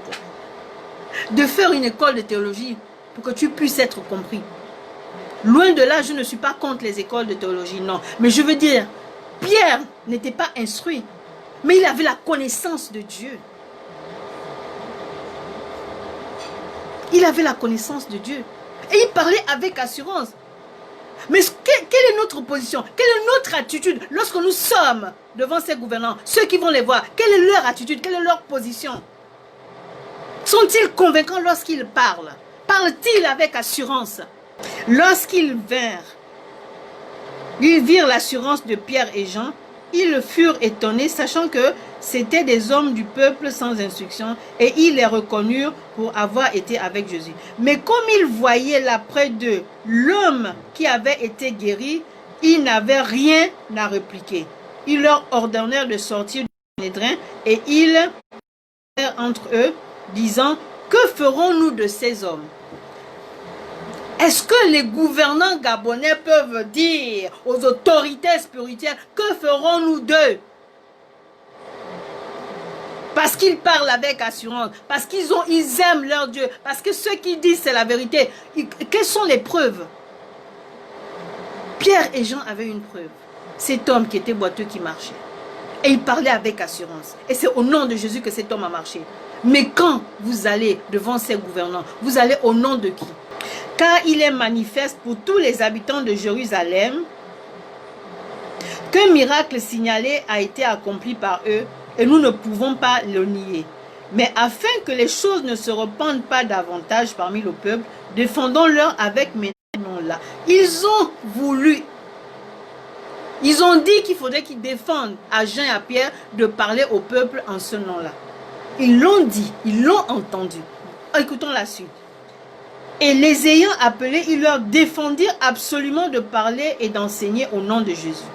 De faire une école de théologie pour que tu puisses être compris. Loin de là, je ne suis pas contre les écoles de théologie, non. Mais je veux dire, Pierre n'était pas instruit, mais il avait la connaissance de Dieu. Il avait la connaissance de Dieu. Et il parlait avec assurance. Mais quelle est notre position? Quelle est notre attitude lorsque nous sommes devant ces gouvernants? Ceux qui vont les voir, quelle est leur attitude? Quelle est leur position? Sont-ils convaincants lorsqu'ils parlent? Parlent-ils avec assurance? Lorsqu'ils virent l'assurance de Pierre et Jean, ils furent étonnés, sachant que c'étaient des hommes du peuple sans instruction, et ils les reconnurent pour avoir été avec Jésus. Mais comme ils voyaient là près d'eux l'homme qui avait été guéri, ils n'avaient rien à répliquer. Ils leur ordonnèrent de sortir du Sanhédrin, et ils parlèrent entre eux, disant, que ferons-nous de ces hommes? Est-ce que les gouvernants gabonais peuvent dire aux autorités spirituelles, que ferons-nous d'eux? Parce qu'ils parlent avec assurance, parce qu'ils aiment leur Dieu, parce que ceux qui disent c'est la vérité. Quelles sont les preuves? Pierre et Jean avaient une preuve. Cet homme qui était boiteux qui marchait. Et il parlait avec assurance. Et c'est au nom de Jésus que cet homme a marché. Mais quand vous allez devant ces gouvernants, vous allez au nom de qui? Car il est manifeste pour tous les habitants de Jérusalem qu'un miracle signalé a été accompli par eux et nous ne pouvons pas le nier. Mais afin que les choses ne se répandent pas davantage parmi le peuple, défendons-leur avec mes noms-là. Ils ont voulu, ils ont dit qu'il faudrait qu'ils défendent à Jean et à Pierre de parler au peuple en ce nom-là. Ils l'ont dit, ils l'ont entendu. Écoutons la suite. Et les ayant appelés, ils leur défendirent absolument de parler et d'enseigner au nom de Jésus.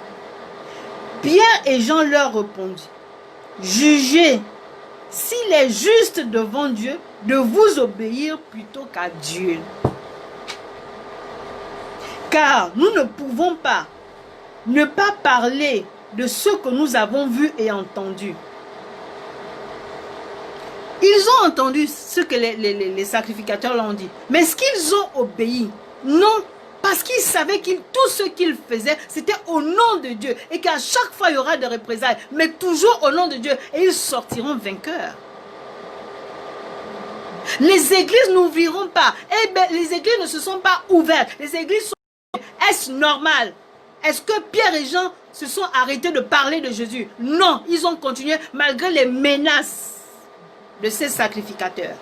Pierre et Jean leur répondit, jugez s'il est juste devant Dieu de vous obéir plutôt qu'à Dieu. Car nous ne pouvons pas ne pas parler de ce que nous avons vu et entendu. Ils ont entendu ce que les sacrificateurs l'ont dit. Mais est-ce qu'ils ont obéi? Non, parce qu'ils savaient que tout ce qu'ils faisaient, c'était au nom de Dieu. Et qu'à chaque fois, il y aura des représailles. Mais toujours au nom de Dieu. Et ils sortiront vainqueurs. Les églises n'ouvriront pas. Eh bien, les églises ne se sont pas ouvertes. Les églises sont... Est-ce normal? Est-ce que Pierre et Jean se sont arrêtés de parler de Jésus? Non, ils ont continué malgré les menaces de ces sacrificateurs.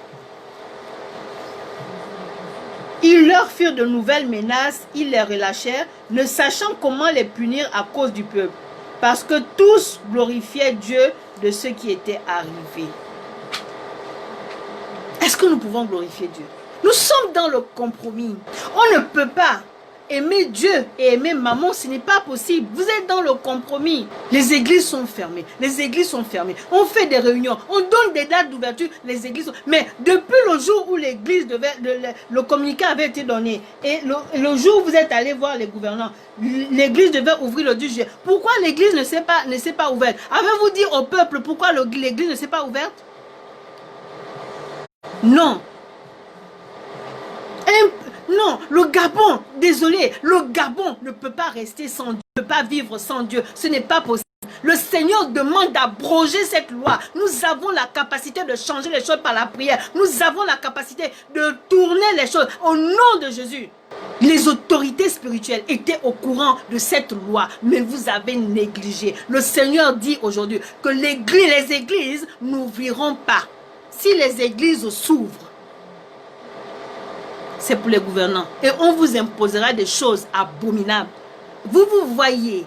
Ils leur firent de nouvelles menaces, ils les relâchèrent, ne sachant comment les punir à cause du peuple, parce que tous glorifiaient Dieu de ce qui était arrivé. Est-ce que nous pouvons glorifier Dieu? Nous sommes dans le compromis. On ne peut pas aimer Dieu et aimer maman, ce n'est pas possible. Vous êtes dans le compromis. Les églises sont fermées. Les églises sont fermées. On fait des réunions. On donne des dates d'ouverture. Les églises sont... Mais depuis le jour où l'église devait... Le communiqué avait été donné. Et le jour où vous êtes allé voir les gouvernants, l'église devait ouvrir le 10 juillet. Pourquoi l'église ne s'est pas ouverte? Avez-vous dit au peuple pourquoi l'église ne s'est pas ouverte? Non. Non, le Gabon, désolé, le Gabon ne peut pas rester sans Dieu, ne peut pas vivre sans Dieu. Ce n'est pas possible. Le Seigneur demande d'abroger cette loi. Nous avons la capacité de changer les choses par la prière. Nous avons la capacité de tourner les choses au nom de Jésus. Les autorités spirituelles étaient au courant de cette loi, mais vous avez négligé. Le Seigneur dit aujourd'hui que les églises n'ouvriront pas. Si les églises s'ouvrent, c'est pour les gouvernants. Et on vous imposera des choses abominables. Vous vous voyez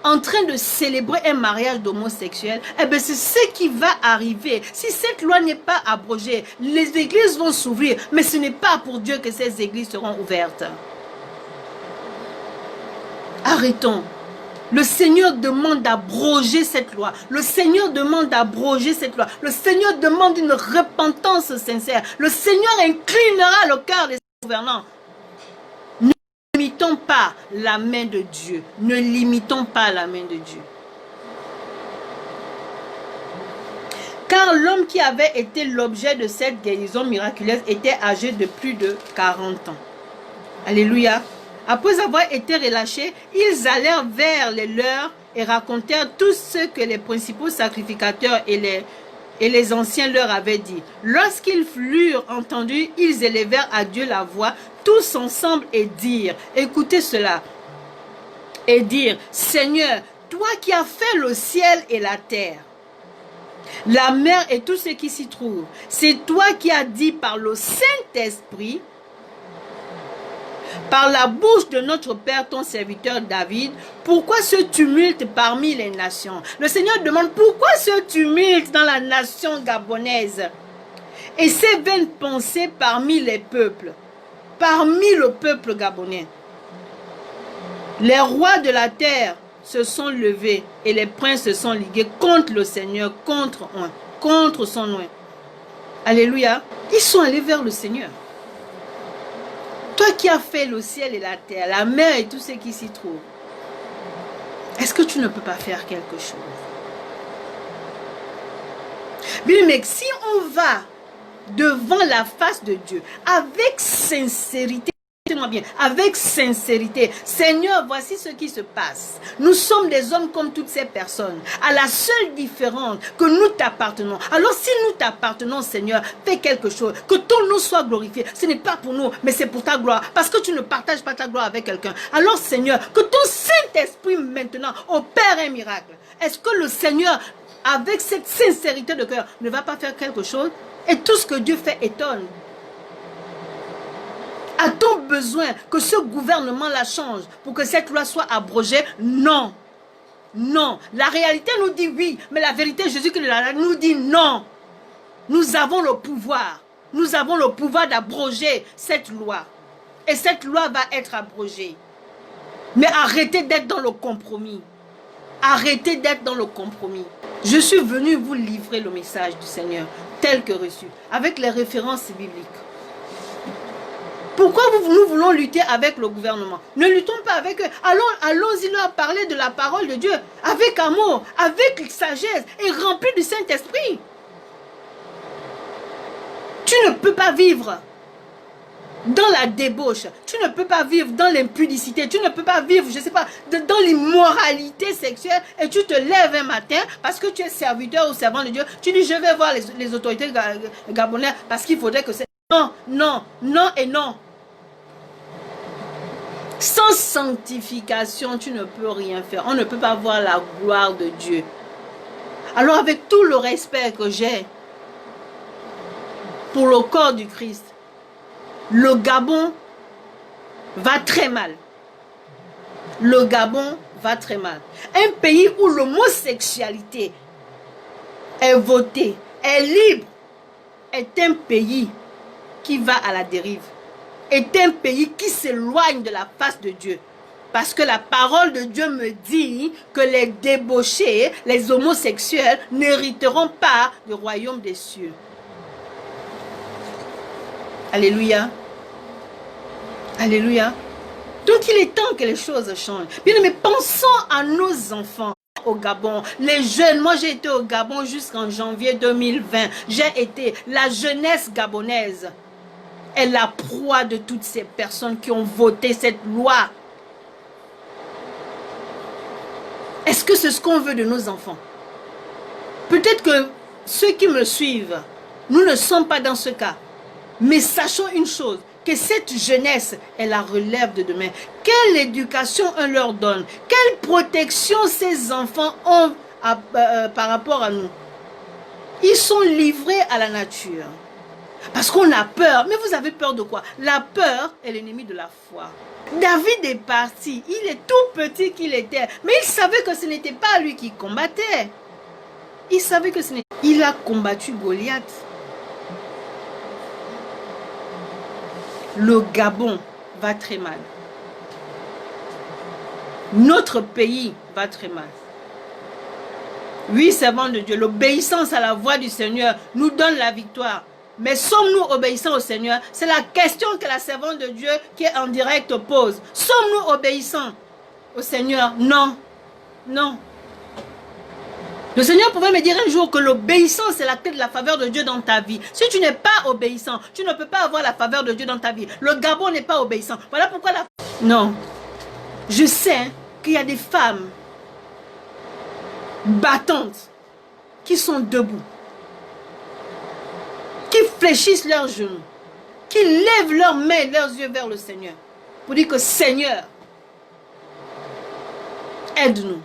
en train de célébrer un mariage d'homosexuels. Eh bien, c'est ce qui va arriver. Si cette loi n'est pas abrogée, les églises vont s'ouvrir. Mais ce n'est pas pour Dieu que ces églises seront ouvertes. Arrêtons. Le Seigneur demande d'abroger cette loi. Le Seigneur demande d'abroger cette loi. Le Seigneur demande une repentance sincère. Le Seigneur inclinera le cœur des gouvernants. Ne limitons pas la main de Dieu. Ne limitons pas la main de Dieu. Car l'homme qui avait été l'objet de cette guérison miraculeuse était âgé de plus de 40 ans. Alléluia. Après avoir été relâchés, ils allèrent vers les leurs et racontèrent tout ce que les principaux sacrificateurs et les anciens leur avaient dit. Lorsqu'ils l'eurent entendu, ils élevèrent à Dieu la voix, tous ensemble, et dirent, écoutez cela, et dirent, Seigneur, toi qui as fait le ciel et la terre, la mer et tout ce qui s'y trouve, c'est toi qui as dit par le Saint-Esprit, par la bouche de notre Père, ton serviteur David, pourquoi ce tumulte parmi les nations? Le Seigneur demande pourquoi ce tumulte dans la nation gabonaise? Et ces vaines pensées parmi les peuples, parmi le peuple gabonais. Les rois de la terre se sont levés et les princes se sont ligués contre le Seigneur, contre son nom. Alléluia. Ils sont allés vers le Seigneur. Toi qui as fait le ciel et la terre, la mer et tout ce qui s'y trouve, est-ce que tu ne peux pas faire quelque chose? Bien, mais si on va devant la face de Dieu avec sincérité, bien, avec sincérité, Seigneur, voici ce qui se passe. Nous sommes des hommes comme toutes ces personnes, à la seule différence que nous t'appartenons. Alors si nous t'appartenons, Seigneur, fais quelque chose, que ton nom soit glorifié. Ce n'est pas pour nous, mais c'est pour ta gloire, parce que tu ne partages pas ta gloire avec quelqu'un. Alors Seigneur, que ton Saint-Esprit maintenant opère un miracle. Est-ce que le Seigneur, avec cette sincérité de cœur, ne va pas faire quelque chose? Et tout ce que Dieu fait étonne. A-t-on besoin que ce gouvernement-là change pour que cette loi soit abrogée? Non. Non. La réalité nous dit oui, mais la vérité, Jésus nous dit non. nous avons le pouvoir. Nous avons le pouvoir d'abroger cette loi. Et cette loi va être abrogée. Mais arrêtez d'être dans le compromis. Arrêtez d'être dans le compromis. Je suis venu vous livrer le message du Seigneur tel que reçu, avec les références bibliques. Pourquoi nous voulons lutter avec le gouvernement? Ne luttons pas avec eux. Allons-y leur parler de la parole de Dieu avec amour, avec sagesse et rempli du Saint-Esprit. Tu ne peux pas vivre dans la débauche. Tu ne peux pas vivre dans l'impudicité. Tu ne peux pas vivre, je ne sais pas, dans l'immoralité sexuelle et tu te lèves un matin parce que tu es serviteur ou servant de Dieu. Tu dis, je vais voir les autorités gabonaises parce qu'il faudrait que c'est... Non, non, non et non. Sans sanctification, tu ne peux rien faire. On ne peut pas voir la gloire de Dieu. Alors avec tout le respect que j'ai pour le corps du Christ, le Gabon va très mal. Le Gabon va très mal. Un pays où l'homosexualité est votée, est libre, est un pays qui va à la dérive. Est un pays qui s'éloigne de la face de Dieu. Parce que la parole de Dieu me dit que les débauchés, les homosexuels n'hériteront pas du royaume des cieux. Alléluia. Alléluia. Donc il est temps que les choses changent. Bien aimés, pensons à nos enfants au Gabon. Les jeunes, moi j'ai été au Gabon jusqu'en janvier 2020. J'ai été la jeunesse gabonaise. Est la proie de toutes ces personnes qui ont voté cette loi. Est-ce que c'est ce qu'on veut de nos enfants? Peut-être que ceux qui me suivent, nous ne sommes pas dans ce cas. Mais sachons une chose, que cette jeunesse est la relève de demain. Quelle éducation on leur donne? Quelle protection ces enfants ont par rapport à nous? Ils sont livrés à la nature. Parce qu'on a peur. Mais vous avez peur de quoi? La peur est l'ennemi de la foi. David est parti. Il est tout petit qu'il était. Mais il savait que ce n'était pas lui qui combattait. Il savait que ce n'était... Il a combattu Goliath. Le Gabon va très mal. Notre pays va très mal. Oui, servants de Dieu, l'obéissance à la voix du Seigneur nous donne la victoire. Mais sommes-nous obéissants au Seigneur? C'est la question que la servante de Dieu qui est en direct pose. Sommes-nous obéissants au Seigneur? Non. Non. Le Seigneur pouvait me dire un jour que l'obéissance est la clé de la faveur de Dieu dans ta vie. Si tu n'es pas obéissant, tu ne peux pas avoir la faveur de Dieu dans ta vie. Le Gabon n'est pas obéissant. Voilà pourquoi la... Non. Je sais qu'il y a des femmes battantes qui sont debout, qui fléchissent leurs genoux, qui lèvent leurs mains et leurs yeux vers le Seigneur pour dire que Seigneur, aide-nous.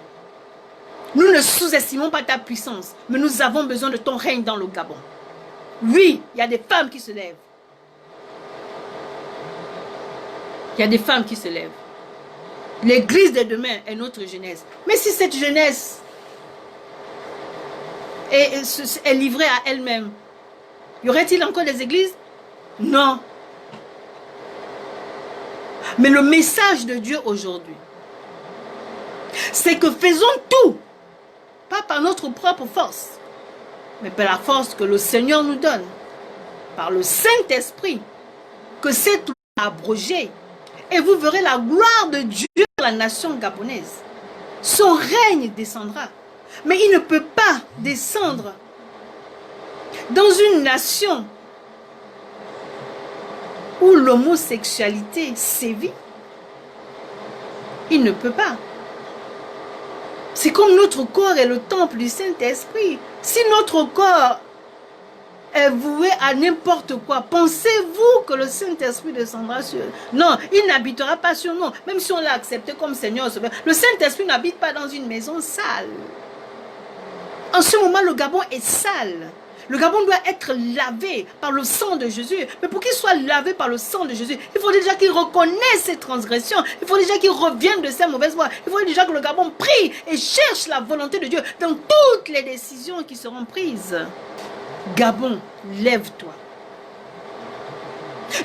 Nous ne sous-estimons pas ta puissance, mais nous avons besoin de ton règne dans le Gabon. Oui, il y a des femmes qui se lèvent. Il y a des femmes qui se lèvent. L'église de demain est notre jeunesse. Mais si cette jeunesse est livrée à elle-même, y aurait-il encore des églises? Non. Mais le message de Dieu aujourd'hui, c'est que faisons tout, pas par notre propre force, mais par la force que le Seigneur nous donne, par le Saint-Esprit, que cette loi est abrogée. Et vous verrez la gloire de Dieu dans la nation gabonaise. Son règne descendra. Mais il ne peut pas descendre dans une nation où l'homosexualité sévit. Il ne peut pas. C'est comme notre corps est le temple du Saint-Esprit. Si notre corps est voué à n'importe quoi, pensez-vous que le Saint-Esprit descendra sur... Non, il n'habitera pas sur nous. Même si on l'a accepté comme Seigneur, le Saint-Esprit n'habite pas dans une maison sale. En ce moment, le Gabon est sale. Le Gabon doit être lavé par le sang de Jésus. Mais pour qu'il soit lavé par le sang de Jésus, il faut déjà qu'il reconnaisse ses transgressions. Il faut déjà qu'il revienne de ses mauvaises voies. Il faut déjà que le Gabon prie et cherche la volonté de Dieu dans toutes les décisions qui seront prises. Gabon, lève-toi.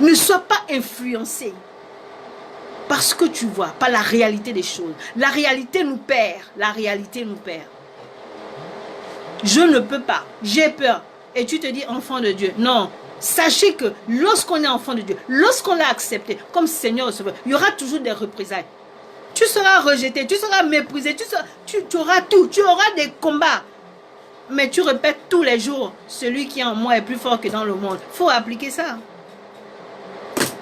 Ne sois pas influencé par ce que tu vois, par la réalité des choses. La réalité nous perd. La réalité nous perd. Je ne peux pas. J'ai peur. Et tu te dis enfant de Dieu. Non. Sachez que lorsqu'on est enfant de Dieu, lorsqu'on l'a accepté comme Seigneur et Sauveur, il y aura toujours des représailles. Tu seras rejeté, tu seras méprisé, tu auras tout. Tu auras des combats. Mais tu répètes tous les jours, celui qui est en moi est plus fort que dans le monde. Il faut appliquer ça.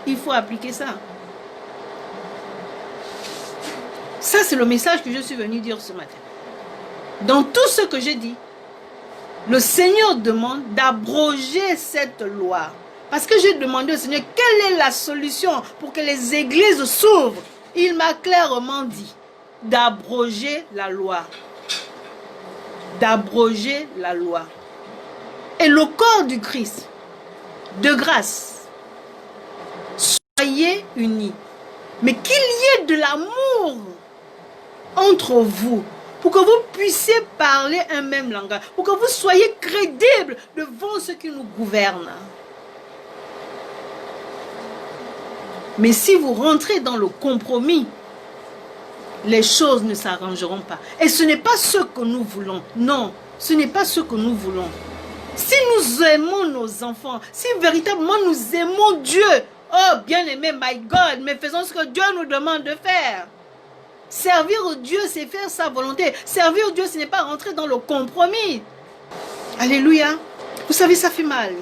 Il faut appliquer ça. Ça, c'est le message que je suis venu dire ce matin. Dans tout ce que j'ai dit, le Seigneur demande d'abroger cette loi. Parce que j'ai demandé au Seigneur, quelle est la solution pour que les églises s'ouvrent? Il m'a clairement dit d'abroger la loi. D'abroger la loi. Et le corps du Christ, de grâce, soyez unis. Mais qu'il y ait de l'amour entre vous, pour que vous puissiez parler un même langage, pour que vous soyez crédibles devant ceux qui nous gouvernent. Mais si vous rentrez dans le compromis, les choses ne s'arrangeront pas. Et ce n'est pas ce que nous voulons. Non, ce n'est pas ce que nous voulons. Si nous aimons nos enfants, si véritablement nous aimons Dieu, oh bien-aimé, my God, mais faisons ce que Dieu nous demande de faire. Servir Dieu, c'est faire sa volonté. Servir Dieu, ce n'est pas rentrer dans le compromis. Alléluia. Vous savez, ça fait mal.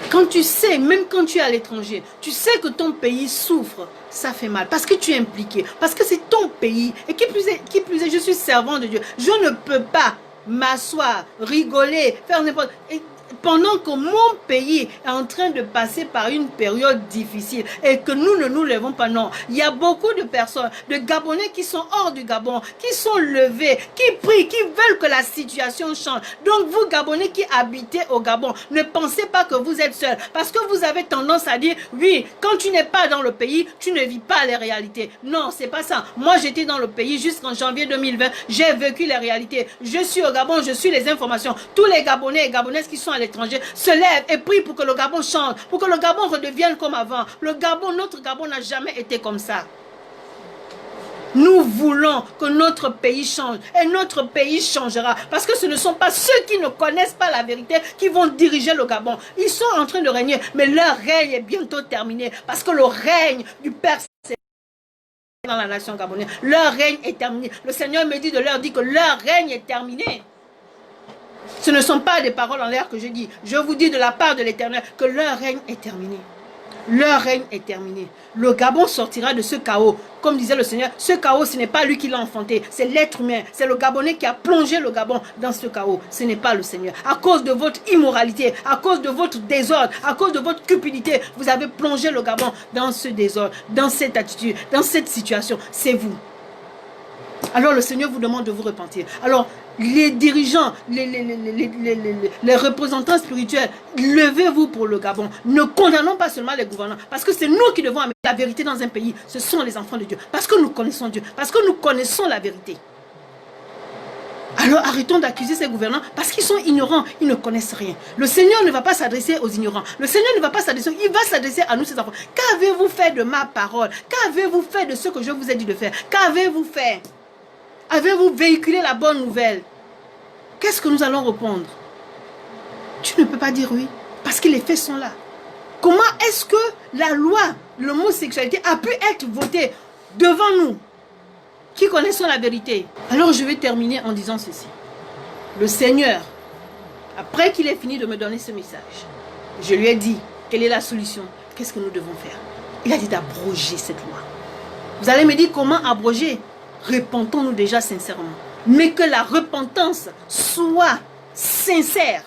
Quand tu sais, même quand tu es à l'étranger, tu sais que ton pays souffre, ça fait mal. Parce que tu es impliqué. Parce que c'est ton pays. Et qui plus est, je suis servant de Dieu. Je ne peux pas m'asseoir, rigoler, faire n'importe quoi. Pendant que mon pays est en train de passer par une période difficile et que nous ne nous levons pas, non. Il y a beaucoup de personnes, de Gabonais qui sont hors du Gabon, qui sont levés, qui prient, qui veulent que la situation change. Donc vous Gabonais qui habitez au Gabon, ne pensez pas que vous êtes seuls. Parce que vous avez tendance à dire, oui, quand tu n'es pas dans le pays, tu ne vis pas les réalités. Non, c'est pas ça. Moi j'étais dans le pays jusqu'en janvier 2020, j'ai vécu les réalités. Je suis au Gabon, je suis les informations. Tous les Gabonais et Gabonaises qui sont à l'étranger se lèvent et prient pour que le Gabon change, pour que le Gabon redevienne comme avant. Le Gabon, notre Gabon n'a jamais été comme ça. Nous voulons que notre pays change et notre pays changera parce que ce ne sont pas ceux qui ne connaissent pas la vérité qui vont diriger le Gabon. Ils sont en train de régner, mais leur règne est bientôt terminé parce que le règne du Père dans la nation gabonaise, leur règne est terminé. Le Seigneur me dit de leur dire que leur règne est terminé. Ce ne sont pas des paroles en l'air que je dis. Je vous dis de la part de l'Éternel que leur règne est terminé. Leur règne est terminé. Le Gabon sortira de ce chaos. Comme disait le Seigneur, ce chaos, ce n'est pas lui qui l'a enfanté. C'est l'être humain. C'est le Gabonais qui a plongé le Gabon dans ce chaos. Ce n'est pas le Seigneur. À cause de votre immoralité, à cause de votre désordre, à cause de votre cupidité, vous avez plongé le Gabon dans ce désordre, dans cette attitude, dans cette situation. C'est vous. Alors le Seigneur vous demande de vous repentir. Alors les dirigeants, les représentants spirituels, levez-vous pour le Gabon. Ne condamnons pas seulement les gouvernants. Parce que c'est nous qui devons amener la vérité dans un pays. Ce sont les enfants de Dieu. Parce que nous connaissons Dieu. Parce que nous connaissons la vérité. Alors arrêtons d'accuser ces gouvernants parce qu'ils sont ignorants, ils ne connaissent rien. Le Seigneur ne va pas s'adresser aux ignorants. Le Seigneur ne va pas s'adresser, il va s'adresser à nous, ses enfants. Qu'avez-vous fait de ma parole? Qu'avez-vous fait de ce que je vous ai dit de faire? Qu'avez-vous fait? Avez-vous véhiculé la bonne nouvelle? Qu'est-ce que nous allons répondre? Tu ne peux pas dire oui, parce que les faits sont là. Comment est-ce que la loi, l'homosexualité a pu être votée devant nous, qui connaissons la vérité? Alors je vais terminer en disant ceci. Le Seigneur, après qu'il ait fini de me donner ce message, je lui ai dit, quelle est la solution? Qu'est-ce que nous devons faire? Il a dit d'abroger cette loi. Vous allez me dire comment abroger? Repentons-nous déjà sincèrement. Mais que la repentance soit sincère.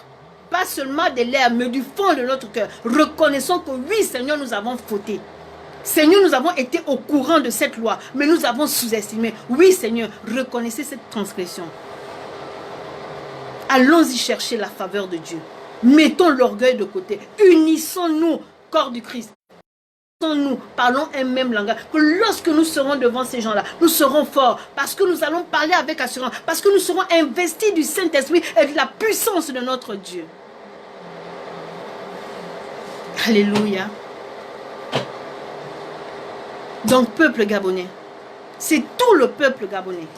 Pas seulement de l'air, mais du fond de notre cœur. Reconnaissons que oui, Seigneur, nous avons fauté. Seigneur, nous avons été au courant de cette loi, mais nous avons sous-estimé. Oui, Seigneur, reconnaissez cette transgression. Allons-y chercher la faveur de Dieu. Mettons l'orgueil de côté. Unissons-nous, corps du Christ. nous parlons un même langage, que lorsque nous serons devant ces gens-là, nous serons forts, parce que nous allons parler avec assurance, parce que nous serons investis du Saint-Esprit et de la puissance de notre Dieu. Alléluia. Donc, peuple gabonais, c'est tout le peuple gabonais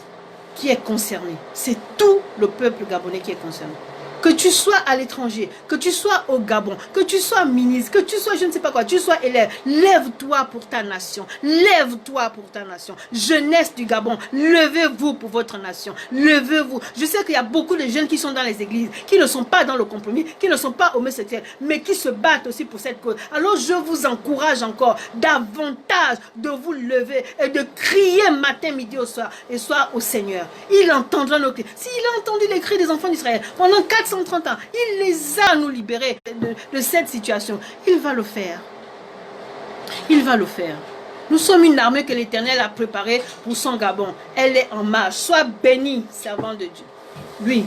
qui est concerné. C'est tout le peuple gabonais qui est concerné. Que tu sois à l'étranger, que tu sois au Gabon, que tu sois ministre, que tu sois je ne sais pas quoi, tu sois élève, lève-toi pour ta nation, lève-toi pour ta nation. Jeunesse du Gabon, levez-vous pour votre nation, levez-vous. Je sais qu'il y a beaucoup de jeunes qui sont dans les églises, qui ne sont pas dans le compromis, qui ne sont pas homosexuels, mais qui se battent aussi pour cette cause. Alors je vous encourage encore davantage de vous lever et de crier matin, midi au soir, et soir au Seigneur. Il entendra nos cris. S'il a entendu les cris des enfants d'Israël pendant 430 ans, il les a nous libérés de cette situation. Il va le faire. Il va le faire. Nous sommes une armée que l'Éternel a préparée pour son Gabon. Elle est en marche. Sois béni, servant de Dieu. Oui.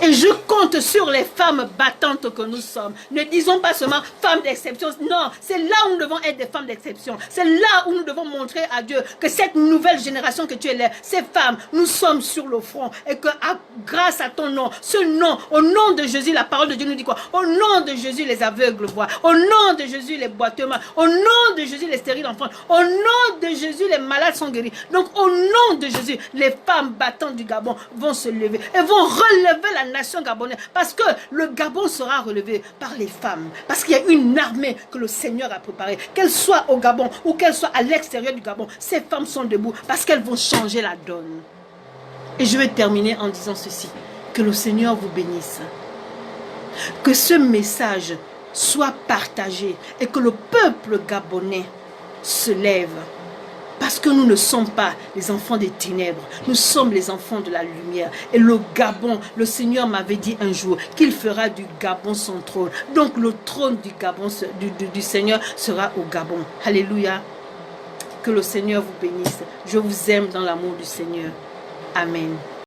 Et je compte sur les femmes battantes que nous sommes. Ne disons pas seulement femmes d'exception. Non, c'est là où nous devons être des femmes d'exception. C'est là où nous devons montrer à Dieu que cette nouvelle génération que tu élèves, ces femmes, nous sommes sur le front. Et que grâce à ton nom, ce nom, au nom de Jésus, la parole de Dieu nous dit quoi? Au nom de Jésus, les aveugles voient. Au nom de Jésus, les boiteux marchent. Au nom de Jésus, les stériles enfants. Au nom de Jésus, les malades sont guéris. Donc au nom de Jésus, les femmes battantes du Gabon vont se lever et vont relever la nation gabonaise, parce que le Gabon sera relevé par les femmes, parce qu'il y a une armée que le Seigneur a préparée, qu'elle soit au Gabon ou qu'elle soit à l'extérieur du Gabon. Ces femmes sont debout parce qu'elles vont changer la donne. Et je vais terminer en disant ceci: que le Seigneur vous bénisse, que ce message soit partagé et que le peuple gabonais se lève. Parce que nous ne sommes pas les enfants des ténèbres, nous sommes les enfants de la lumière. Et le Gabon, le Seigneur m'avait dit un jour qu'il fera du Gabon son trône. Donc le trône du Gabon, du Seigneur sera au Gabon. Alléluia. Que le Seigneur vous bénisse. Je vous aime dans l'amour du Seigneur. Amen.